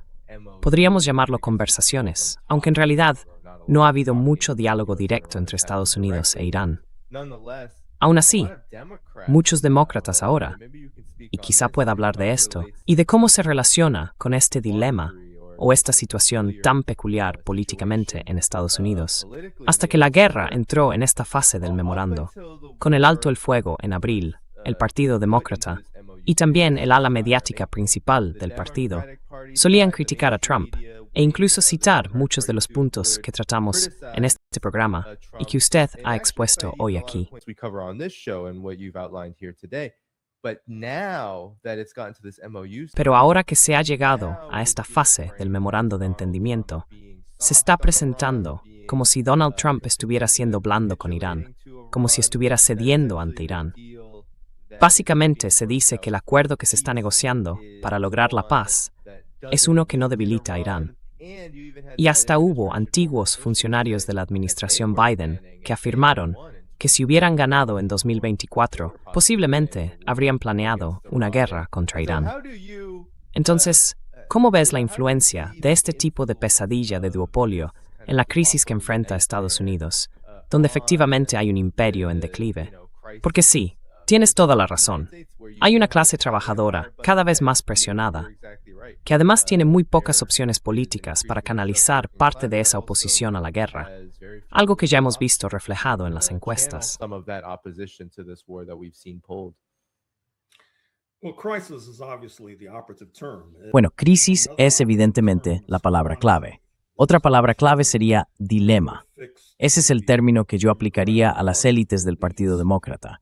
podríamos llamarlo conversaciones, aunque en realidad no ha habido mucho diálogo directo entre Estados Unidos e Irán. Aún así, muchos demócratas ahora, y quizá pueda hablar de esto, y de cómo se relaciona con este dilema o esta situación tan peculiar políticamente en Estados Unidos, hasta que la guerra entró en esta fase del memorando. Con el alto el fuego en abril, el Partido Demócrata y también el ala mediática principal del partido solían criticar a Trump e incluso citar muchos de los puntos que tratamos en este programa y que usted ha expuesto hoy aquí. Pero ahora que se ha llegado a esta fase del memorando de entendimiento, se está presentando como si Donald Trump estuviera siendo blando con Irán, como si estuviera cediendo ante Irán. Básicamente se dice que el acuerdo que se está negociando para lograr la paz es uno que no debilita a Irán. Y hasta hubo antiguos funcionarios de la administración Biden que afirmaron que si hubieran ganado en 2024, posiblemente habrían planeado una guerra contra Irán. Entonces, ¿cómo ves la influencia de este tipo de pesadilla de duopolio en la crisis que enfrenta Estados Unidos, donde efectivamente hay un imperio en declive? Porque sí, tienes toda la razón. Hay una clase trabajadora cada vez más presionada, que además tiene muy pocas opciones políticas para canalizar parte de esa oposición a la guerra, algo que ya hemos visto reflejado en las encuestas. Bueno, crisis es evidentemente la palabra clave. Otra palabra clave sería dilema. Ese es el término que yo aplicaría a las élites del Partido Demócrata.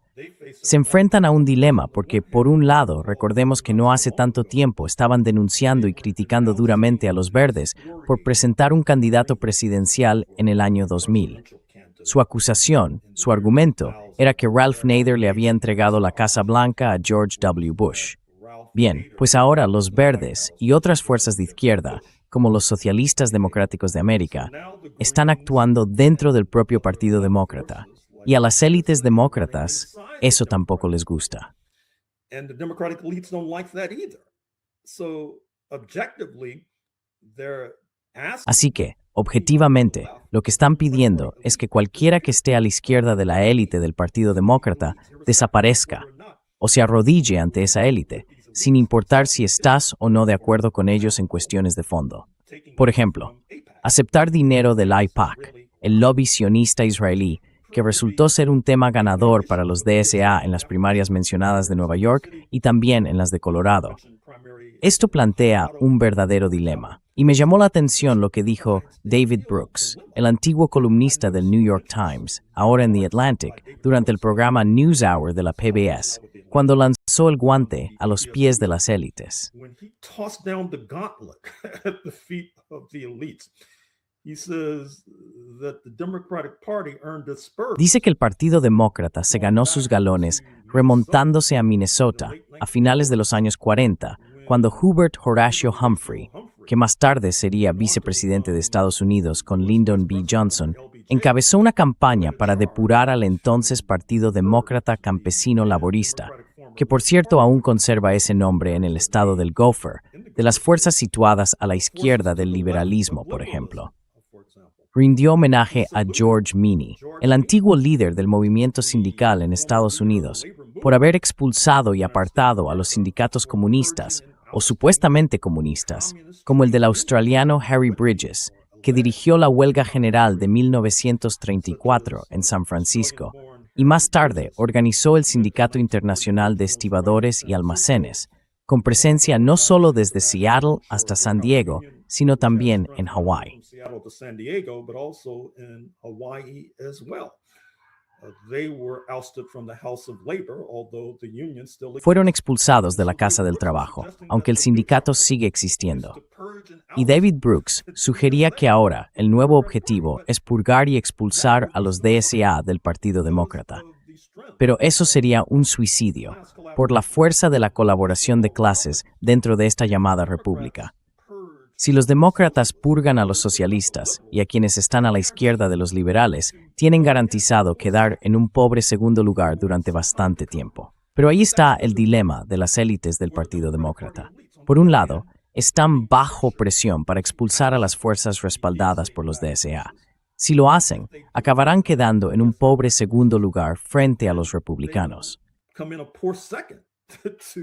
Se enfrentan a un dilema porque, por un lado, recordemos que no hace tanto tiempo estaban denunciando y criticando duramente a los verdes por presentar un candidato presidencial en el año 2000. Su acusación, su argumento, era que Ralph Nader le había entregado la Casa Blanca a George W. Bush. Bien, pues ahora los verdes y otras fuerzas de izquierda, como los socialistas democráticos de América, están actuando dentro del propio Partido Demócrata. Y a las élites demócratas, eso tampoco les gusta. Así que, objetivamente, lo que están pidiendo es que cualquiera que esté a la izquierda de la élite del Partido Demócrata desaparezca o se arrodille ante esa élite, sin importar si estás o no de acuerdo con ellos en cuestiones de fondo. Por ejemplo, aceptar dinero del AIPAC, el lobby sionista israelí, que resultó ser un tema ganador para los DSA en las primarias mencionadas de Nueva York y también en las de Colorado. Esto plantea un verdadero dilema, y me llamó la atención lo que dijo David Brooks, el antiguo columnista del New York Times, ahora en The Atlantic, durante el programa NewsHour de la PBS, cuando lanzó el guante a los pies de las élites. Dice que el Partido Demócrata se ganó sus galones remontándose a Minnesota a finales de los años 40, cuando Hubert Horatio Humphrey, que más tarde sería vicepresidente de Estados Unidos con Lyndon B. Johnson, encabezó una campaña para depurar al entonces Partido Demócrata Campesino Laborista, que por cierto aún conserva ese nombre en el estado del Gopher, de las fuerzas situadas a la izquierda del liberalismo, por ejemplo. Rindió homenaje a George Meany, el antiguo líder del movimiento sindical en Estados Unidos, por haber expulsado y apartado a los sindicatos comunistas, o supuestamente comunistas, como el del australiano Harry Bridges, que dirigió la huelga general de 1934 en San Francisco, y más tarde organizó el Sindicato Internacional de Estibadores y Almacenes, con presencia no solo desde Seattle hasta San Diego, sino también en Hawái. Fueron expulsados de la Casa del Trabajo, aunque el sindicato sigue existiendo. Y David Brooks sugería que ahora el nuevo objetivo es purgar y expulsar a los DSA del Partido Demócrata. Pero eso sería un suicidio, por la fuerza de la colaboración de clases dentro de esta llamada república. Si los demócratas purgan a los socialistas y a quienes están a la izquierda de los liberales, tienen garantizado quedar en un pobre segundo lugar durante bastante tiempo. Pero ahí está el dilema de las élites del Partido Demócrata. Por un lado, están bajo presión para expulsar a las fuerzas respaldadas por los DSA. Si lo hacen, acabarán quedando en un pobre segundo lugar frente a los republicanos. Come in a poor second to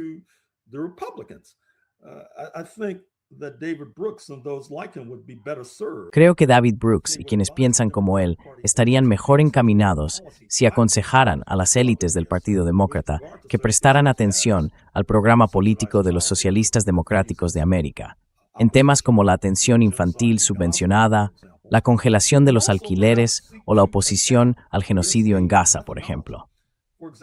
the Republicans. I think that David Brooks and those like him would be better served. Creo que David Brooks y quienes piensan como él estarían mejor encaminados si aconsejaran a las élites del Partido Demócrata que prestaran atención al programa político de los socialistas democráticos de América, en temas como la atención infantil subvencionada, la congelación de los alquileres o la oposición al genocidio en Gaza, por ejemplo.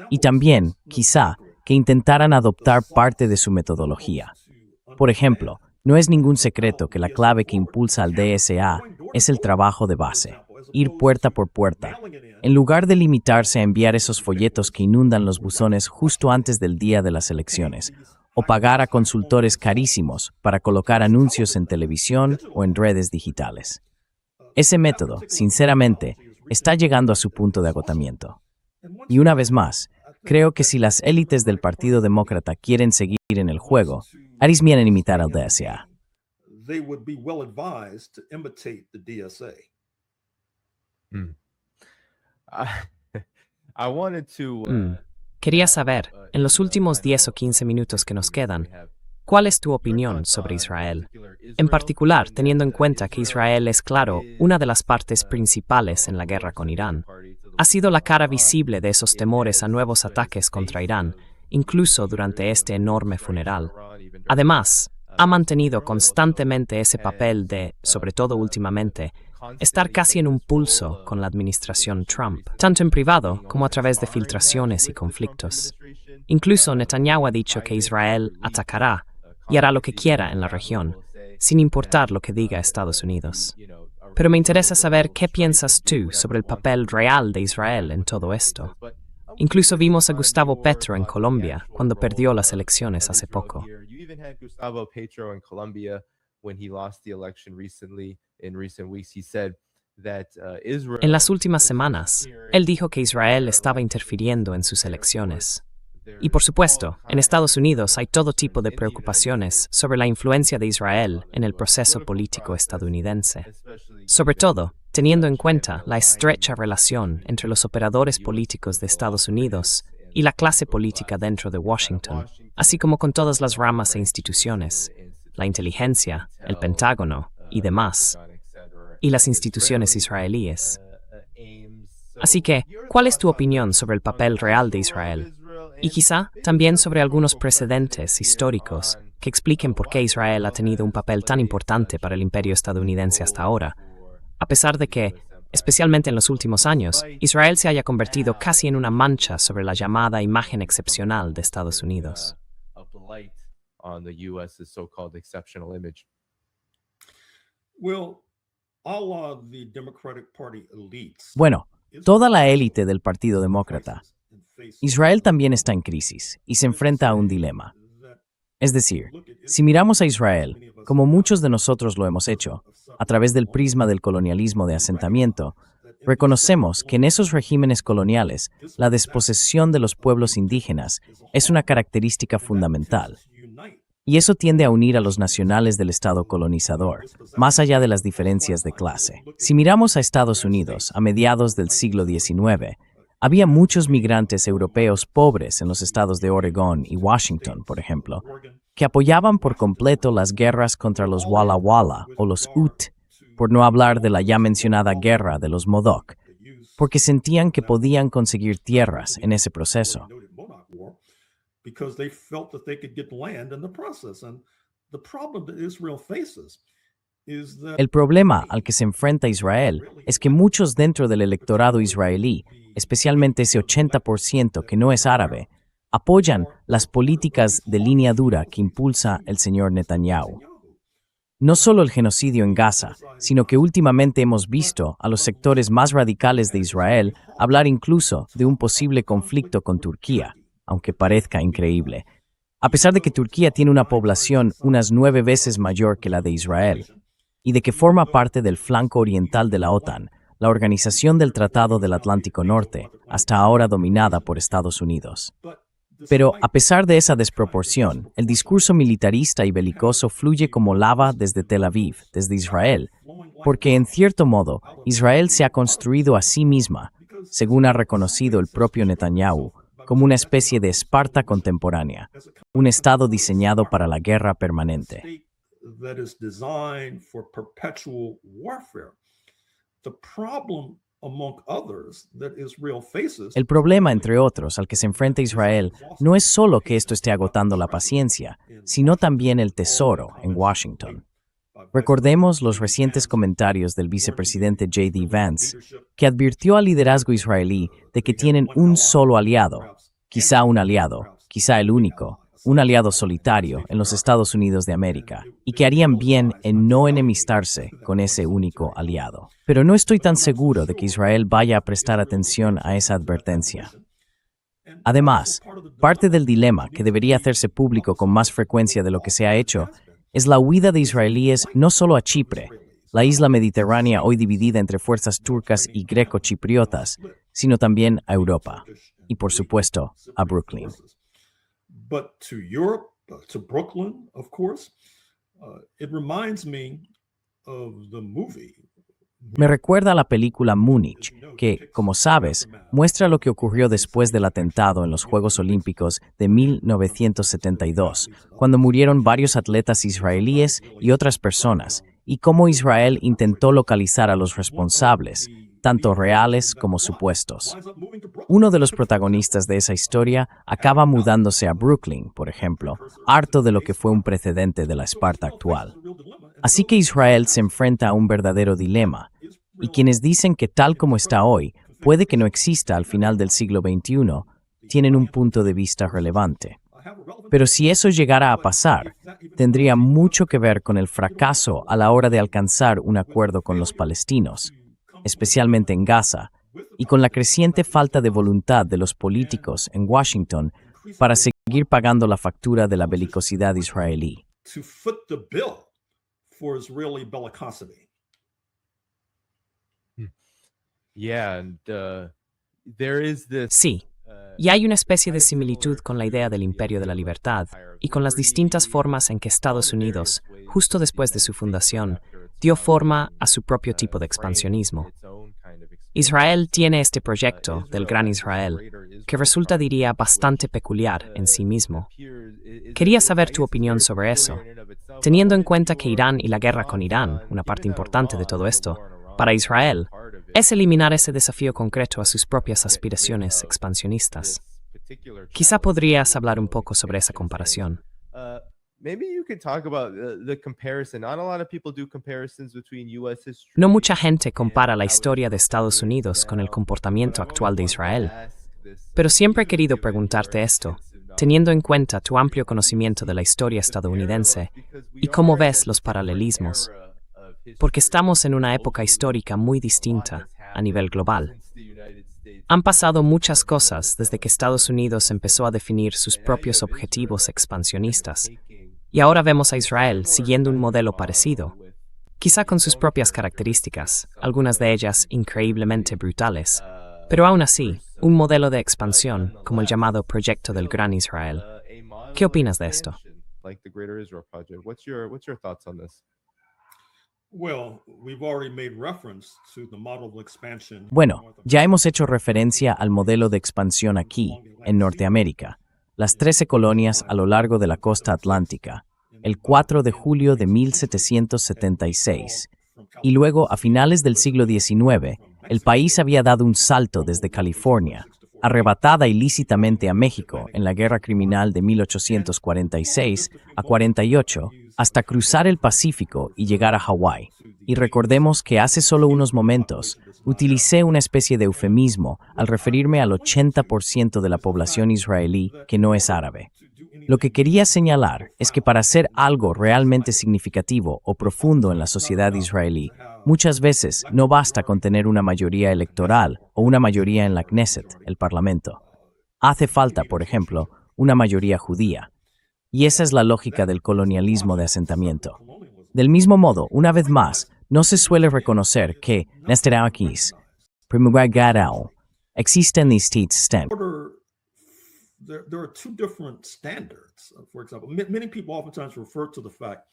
Y también, quizá, que intentaran adoptar parte de su metodología. Por ejemplo, no es ningún secreto que la clave que impulsa al DSA es el trabajo de base, ir puerta por puerta, en lugar de limitarse a enviar esos folletos que inundan los buzones justo antes del día de las elecciones, o pagar a consultores carísimos para colocar anuncios en televisión o en redes digitales. Ese método, sinceramente, está llegando a su punto de agotamiento. Y una vez más, creo que si las élites del Partido Demócrata quieren seguir en el juego, harían bien en imitar al DSA. They would be well advised to imitate the DSA. I wanted to, Quería saber, en los últimos 10 o 15 minutos que nos quedan, ¿cuál es tu opinión sobre Israel? En particular, teniendo en cuenta que Israel es, claro, una de las partes principales en la guerra con Irán. Ha sido la cara visible de esos temores a nuevos ataques contra Irán, incluso durante este enorme funeral. Además, ha mantenido constantemente ese papel de, sobre todo últimamente, estar casi en un pulso con la administración Trump, tanto en privado como a través de filtraciones y conflictos. Incluso Netanyahu ha dicho que Israel atacará y hará lo que quiera en la región, sin importar lo que diga Estados Unidos. Pero me interesa saber qué piensas tú sobre el papel real de Israel en todo esto. Incluso vimos a Gustavo Petro en Colombia cuando perdió las elecciones hace poco. Gustavo Petro in Colombia, when he lost the election recently, in recent weeks, he said that Israel. En las últimas semanas, él dijo que Israel estaba interfiriendo en sus elecciones. Y por supuesto, en Estados Unidos hay todo tipo de preocupaciones sobre la influencia de Israel en el proceso político estadounidense. Sobre todo, teniendo en cuenta la estrecha relación entre los operadores políticos de Estados Unidos y la clase política dentro de Washington, así como con todas las ramas e instituciones, la inteligencia, el Pentágono y demás, y las instituciones israelíes. Así que, ¿cuál es tu opinión sobre el papel real de Israel? Y quizá también sobre algunos precedentes históricos que expliquen por qué Israel ha tenido un papel tan importante para el imperio estadounidense hasta ahora, a pesar de que, especialmente en los últimos años, Israel se haya convertido casi en una mancha sobre la llamada imagen excepcional de Estados Unidos. Bueno, toda la élite del Partido Demócrata. Israel también está en crisis y se enfrenta a un dilema. Es decir, si miramos a Israel, como muchos de nosotros lo hemos hecho, a través del prisma del colonialismo de asentamiento, reconocemos que en esos regímenes coloniales, la desposesión de los pueblos indígenas es una característica fundamental. Y eso tiende a unir a los nacionales del Estado colonizador, más allá de las diferencias de clase. Si miramos a Estados Unidos a mediados del siglo XIX, había muchos migrantes europeos pobres en los estados de Oregón y Washington, por ejemplo, que apoyaban por completo las guerras contra los Walla Walla o los Ute, por no hablar de la ya mencionada guerra de los Modoc, porque sentían que podían conseguir tierras en ese proceso. El problema al que se enfrenta Israel es que muchos dentro del electorado israelí, especialmente ese 80% que no es árabe, apoyan las políticas de línea dura que impulsa el señor Netanyahu. No solo el genocidio en Gaza, sino que últimamente hemos visto a los sectores más radicales de Israel hablar incluso de un posible conflicto con Turquía, aunque parezca increíble. A pesar de que Turquía tiene una población unas 9 veces mayor que la de Israel, y de que forma parte del flanco oriental de la OTAN, la Organización del Tratado del Atlántico Norte, hasta ahora dominada por Estados Unidos. Pero, a pesar de esa desproporción, el discurso militarista y belicoso fluye como lava desde Tel Aviv, desde Israel, porque, en cierto modo, Israel se ha construido a sí misma, según ha reconocido el propio Netanyahu, como una especie de Esparta contemporánea, un Estado diseñado para la guerra permanente. That is designed for perpetual warfare. The problem, among others, that Israel faces. El problema, entre otros, al que se enfrenta Israel no es solo que esto esté agotando la paciencia, sino también el tesoro en Washington. Recordemos los recientes comentarios del vicepresidente J.D. Vance, que advirtió al liderazgo israelí de que tienen un solo aliado, quizá un aliado, quizá el único, un aliado solitario en los Estados Unidos de América, y que harían bien en no enemistarse con ese único aliado. Pero no estoy tan seguro de que Israel vaya a prestar atención a esa advertencia. Además, parte del dilema que debería hacerse público con más frecuencia de lo que se ha hecho es la huida de israelíes no solo a Chipre, la isla mediterránea hoy dividida entre fuerzas turcas y greco-chipriotas, sino también a Europa y, por supuesto, a Brooklyn. But to Europe, to Brooklyn, of course, it reminds me of the movie. Me recuerda a la película Múnich, que, como sabes, muestra lo que ocurrió después del atentado en los Juegos Olímpicos de 1972, cuando murieron varios atletas israelíes y otras personas, y cómo Israel intentó localizar a los responsables, tanto reales como supuestos. Uno de los protagonistas de esa historia acaba mudándose a Brooklyn, por ejemplo, harto de lo que fue un precedente de la Esparta actual. Así que Israel se enfrenta a un verdadero dilema, y quienes dicen que tal como está hoy, puede que no exista al final del siglo XXI, tienen un punto de vista relevante. Pero si eso llegara a pasar, tendría mucho que ver con el fracaso a la hora de alcanzar un acuerdo con los palestinos, especialmente en Gaza, y con la creciente falta de voluntad de los políticos en Washington para seguir pagando la factura de la belicosidad israelí. To foot the bill for Israeli bellicosity. Yeah, and there is this. Sí, y hay una especie de similitud con la idea del Imperio de la Libertad y con las distintas formas en que Estados Unidos, justo después de su fundación, dio forma a su propio tipo de expansionismo. Israel tiene este proyecto del Gran Israel, que resulta, diría, bastante peculiar en sí mismo. Quería saber tu opinión sobre eso, teniendo en cuenta que Irán y la guerra con Irán, una parte importante de todo esto, para Israel, es eliminar ese desafío concreto a sus propias aspiraciones expansionistas. Quizá podrías hablar un poco sobre esa comparación. Maybe you could talk about the comparison. Not a lot of people do comparisons between US history. No mucha gente compara la historia de Estados Unidos con el comportamiento actual de Israel. Pero siempre he querido preguntarte esto, teniendo en cuenta tu amplio conocimiento de la historia estadounidense y cómo ves los paralelismos. Porque estamos en una época histórica muy distinta a nivel global. Han pasado muchas cosas desde que Estados Unidos empezó a definir sus propios objetivos expansionistas. Y ahora vemos a Israel siguiendo un modelo parecido, quizá con sus propias características, algunas de ellas increíblemente brutales, pero aún así, un modelo de expansión como el llamado Proyecto del Gran Israel. ¿Qué opinas de esto? Like the Greater Israel Project. What's your thoughts on this? Well, we've already made reference to the model of expansion. Bueno, ya hemos hecho referencia al modelo de expansión aquí, en Norteamérica, las 13 colonias a lo largo de la costa atlántica, el 4 de julio de 1776, y luego, a finales del siglo XIX, el país había dado un salto desde California, arrebatada ilícitamente a México en la guerra criminal de 1846 a 48, hasta cruzar el Pacífico y llegar a Hawái. Y recordemos que hace solo unos momentos utilicé una especie de eufemismo al referirme al 80% de la población israelí que no es árabe. Lo que quería señalar es que para hacer algo realmente significativo o profundo en la sociedad israelí, muchas veces no basta con tener una mayoría electoral o una mayoría en la Knesset, el Parlamento. Hace falta, por ejemplo, una mayoría judía. Y esa es la lógica del colonialismo de asentamiento. Del mismo modo, una vez más, no se suele reconocer que, Nesteraquis, Primugagado, existen distintos standards. There are two different standards. For example, many people oftentimes refer to the fact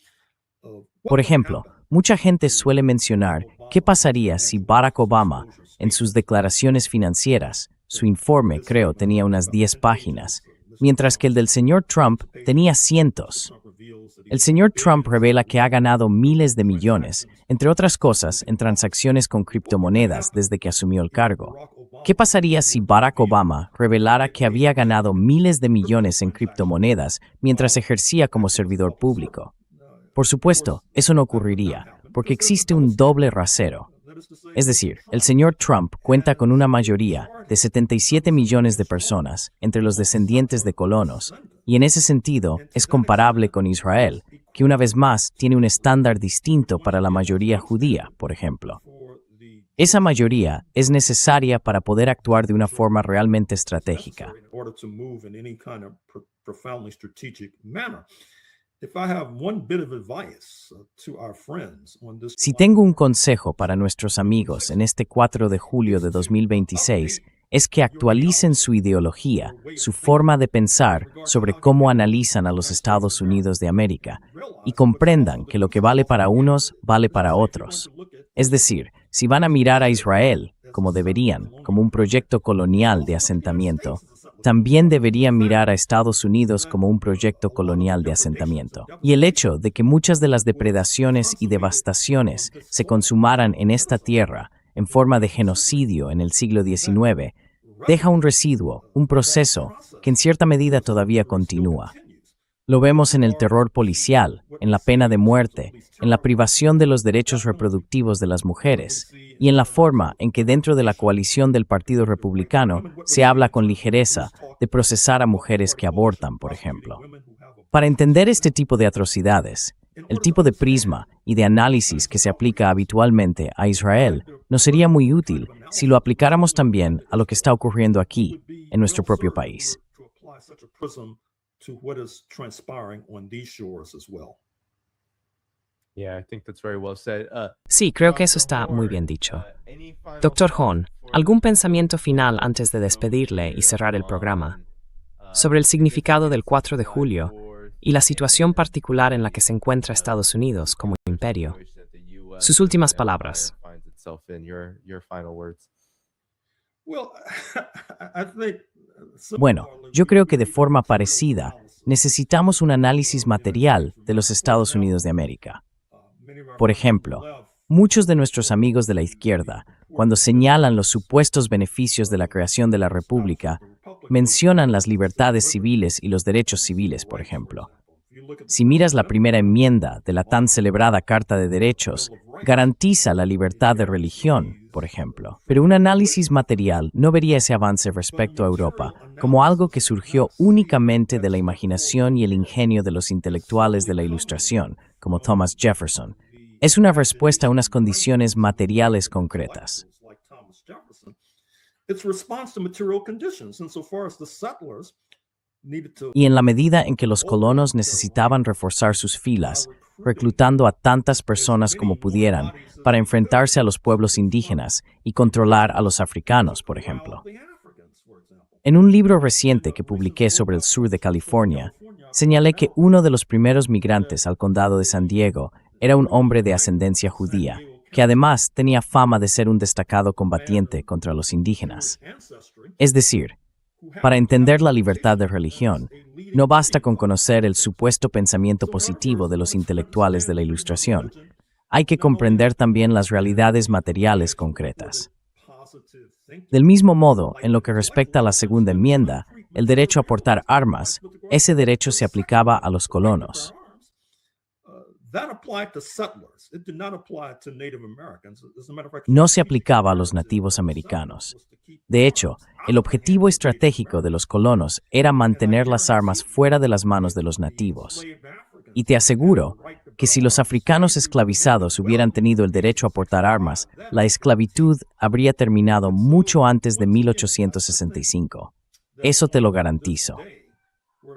of what Por would ejemplo, happen mucha gente suele mencionar qué pasaría si Barack Obama, en sus declaraciones financieras, su informe, creo, tenía unas 10 páginas, mientras que el del señor Trump tenía cientos. El señor Trump revela que ha ganado miles de millones, entre otras cosas, en transacciones con criptomonedas desde que asumió el cargo. ¿Qué pasaría si Barack Obama revelara que había ganado miles de millones en criptomonedas mientras ejercía como servidor público? Por supuesto, eso no ocurriría, porque existe un doble rasero. Es decir, el señor Trump cuenta con una mayoría de 77 millones de personas entre los descendientes de colonos, y en ese sentido es comparable con Israel, que una vez más tiene un estándar distinto para la mayoría judía, por ejemplo. Esa mayoría es necesaria para poder actuar de una forma realmente estratégica. in order to move in any kind of profoundly strategic manner. If I have one bit of advice to our friends on this, Si tengo un consejo para nuestros amigos en este 4 de julio de 2026, es que actualicen su ideología, su forma de pensar sobre cómo analizan a los Estados Unidos de América, y comprendan que lo que vale para unos, vale para otros. Es decir, si van a mirar a Israel, como deberían, como un proyecto colonial de asentamiento, también deberían mirar a Estados Unidos como un proyecto colonial de asentamiento. Y el hecho de que muchas de las depredaciones y devastaciones se consumaran en esta tierra en forma de genocidio en el siglo XIX, deja un residuo, un proceso que en cierta medida todavía continúa. Lo vemos en el terror policial, en la pena de muerte, en la privación de los derechos reproductivos de las mujeres, y en la forma en que dentro de la coalición del Partido Republicano se habla con ligereza de procesar a mujeres que abortan, por ejemplo. Para entender este tipo de atrocidades, el tipo de prisma y de análisis que se aplica habitualmente a Israel nos sería muy útil si lo aplicáramos también a lo que está ocurriendo aquí, en nuestro propio país. to apply such a prism to what is transpiring on these shores as well. Yeah, I think that's very well said. Sí, creo que eso está muy bien dicho. Doctor Horn, ¿algún pensamiento final antes de despedirle y cerrar el programa? Sobre el significado del 4 de julio y la situación particular en la que se encuentra Estados Unidos como imperio. Sus últimas palabras. Well, I think Bueno, yo creo que de forma parecida necesitamos un análisis material de los Estados Unidos de América. Por ejemplo, muchos de nuestros amigos de la izquierda, cuando señalan los supuestos beneficios de la creación de la República, mencionan las libertades civiles y los derechos civiles, por ejemplo. Si miras la primera enmienda de la tan celebrada Carta de Derechos, garantiza la libertad de religión, por ejemplo. Pero un análisis material no vería ese avance respecto a Europa como algo que surgió únicamente de la imaginación y el ingenio de los intelectuales de la Ilustración, como Thomas Jefferson. Es una respuesta a unas condiciones materiales concretas. like Thomas Jefferson, it's response to material conditions insofar as the settlers needed to Y en la medida en que los colonos necesitaban reforzar sus filas, reclutando a tantas personas como pudieran para enfrentarse a los pueblos indígenas y controlar a los africanos, por ejemplo. the Africans, for example. En un libro reciente que publiqué sobre el sur de California, señalé que uno de los primeros migrantes al condado de San Diego era un hombre de ascendencia judía, que además tenía fama de ser un destacado combatiente contra los indígenas. Ancestry, Es decir, para entender la libertad de religión, no basta con conocer el supuesto pensamiento positivo de los intelectuales de la Ilustración. Hay que comprender también las realidades materiales concretas. positive thinking. Del mismo modo, en lo que respecta a la segunda enmienda, el derecho a portar armas, ese derecho se aplicaba a los colonos. That applied to settlers. It did not apply to Native Americans. As a matter of fact, No se aplicaba a los nativos americanos. De hecho, el objetivo estratégico de los colonos era mantener las armas fuera de las manos de los nativos. Y te aseguro que si los africanos esclavizados hubieran tenido el derecho a portar armas, la esclavitud habría terminado mucho antes de 1865. Eso te lo garantizo.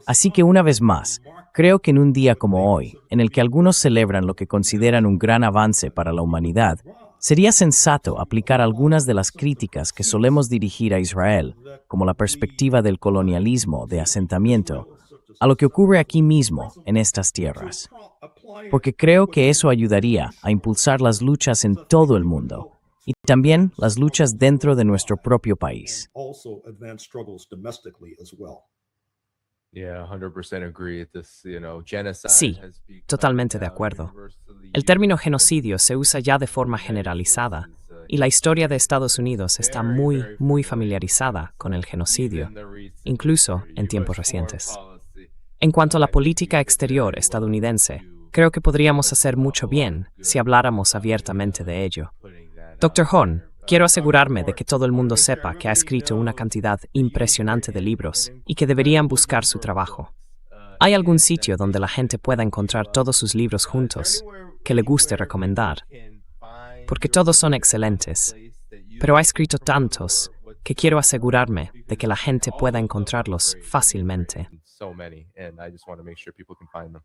Así que una vez más, creo que en un día como hoy, en el que algunos celebran lo que consideran un gran avance para la humanidad, sería sensato aplicar algunas de las críticas que solemos dirigir a Israel, como la perspectiva del colonialismo de asentamiento, a lo que ocurre aquí mismo, en estas tierras. Porque creo que eso ayudaría a impulsar las luchas en todo el mundo, y también las luchas dentro de nuestro propio país. Also advance struggles domestically as well. Yeah, 100% agree. Genocide Sí, has become totalmente de now acuerdo. universally El término used genocidio se usa ya de forma generalizada, y la historia de Estados Unidos está muy familiarizada con el genocidio, incluso en tiempos recientes. En cuanto a la política exterior estadounidense, creo que podríamos hacer mucho bien si habláramos abiertamente de ello. Dr. Horn, quiero asegurarme de que todo el mundo sepa que ha escrito una cantidad impresionante de libros y que deberían buscar su trabajo. ¿Hay algún sitio donde la gente pueda encontrar todos sus libros juntos que le guste recomendar? Porque todos son excelentes, pero ha escrito tantos que quiero asegurarme de que la gente pueda encontrarlos fácilmente. So many, and I just want to make sure people can find them.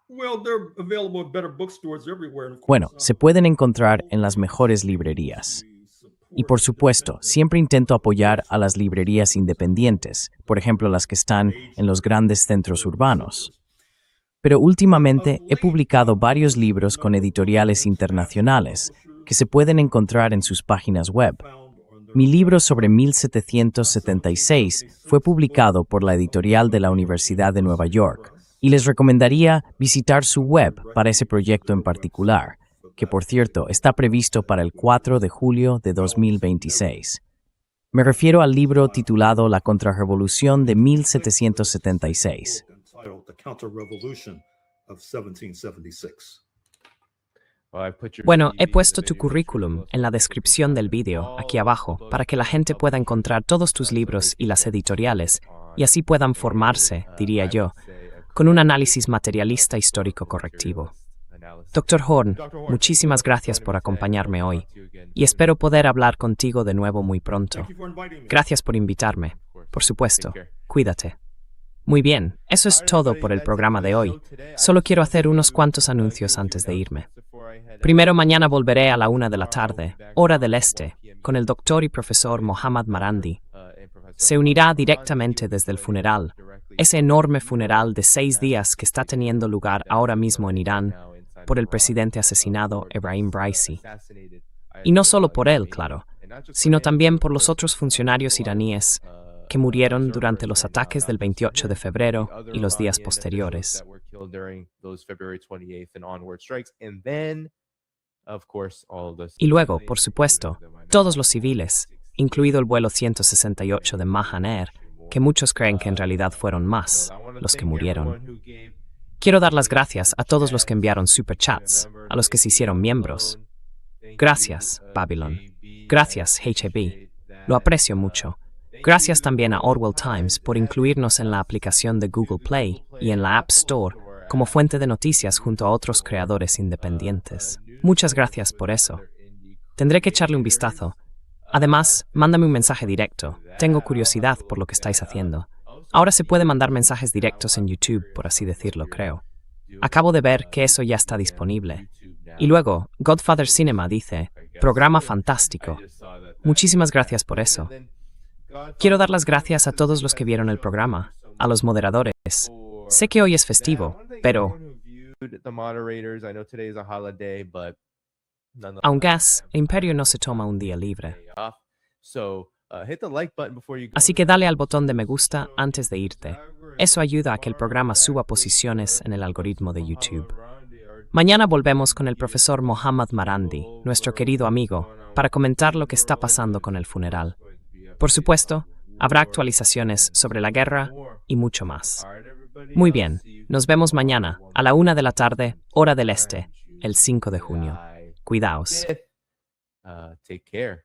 Well, they're available at better bookstores everywhere. And of Bueno, course, se pueden encontrar en las mejores librerías. Y por supuesto, siempre intento apoyar a las librerías independientes, por ejemplo las que están en los grandes centros urbanos. Pero últimamente he publicado varios libros con editoriales internacionales que se pueden encontrar en sus páginas web. Mi libro sobre 1776 fue publicado por la editorial de la Universidad de Nueva York, y les recomendaría visitar su web para ese proyecto en particular, que por cierto está previsto para el 4 de julio de 2026. Me refiero al libro titulado La Contrarrevolución de 1776. entitled The Counter-Revolution of 1776. Bueno, he puesto tu currículum en la descripción del vídeo, aquí abajo, para que la gente pueda encontrar todos tus libros y las editoriales, y así puedan formarse, diría yo, con un análisis materialista histórico correctivo. Dr. Horn, muchísimas gracias por acompañarme hoy, y espero poder hablar contigo de nuevo muy pronto. Thank you for inviting me. Gracias por invitarme. Por supuesto, cuídate. Muy bien, eso es todo por el programa de hoy. Solo quiero hacer unos cuantos anuncios antes de irme. Primero, mañana volveré a la 1 de la tarde, hora del este, con el doctor y profesor Mohammad Marandi. Se unirá directamente desde el funeral, ese enorme funeral de 6 días que está teniendo lugar ahora mismo en Irán por el presidente asesinado Ebrahim Raisi. Y no solo por él, claro, sino también por los otros funcionarios iraníes que murieron durante los ataques del 28 de febrero y los días posteriores. Y luego, por supuesto, todos los civiles, incluido el vuelo 168 de Mahan Air, que muchos creen que en realidad fueron más los que murieron. Quiero dar las gracias a todos los que enviaron superchats, a los que se hicieron miembros. Gracias, Babylon. Gracias, HAB. Lo aprecio mucho. Gracias también a Orwell Times por incluirnos en la aplicación de Google Play y en la App Store como fuente de noticias junto a otros creadores independientes. Muchas gracias por eso. Tendré que echarle un vistazo. Además, mándame un mensaje directo. Tengo curiosidad por lo que estáis haciendo. Ahora se puede mandar mensajes directos en YouTube, por así decirlo, creo. Acabo de ver que eso ya está disponible. Y luego, Godfather Cinema dice, programa fantástico. Muchísimas gracias por eso. Quiero dar las gracias a todos los que vieron el programa, a los moderadores. Sé que hoy es festivo, pero aunque Imperio no se toma un día libre. Así que dale al botón de me gusta antes de irte. Eso ayuda a que el programa suba posiciones en el algoritmo de YouTube. Mañana volvemos con el profesor Mohammad Marandi, nuestro querido amigo, para comentar lo que está pasando con el funeral. Por supuesto, habrá actualizaciones sobre la guerra y mucho más. Muy bien, nos vemos mañana a la 1 de la tarde, hora del este, el 5 de junio. Cuidaos. Take care.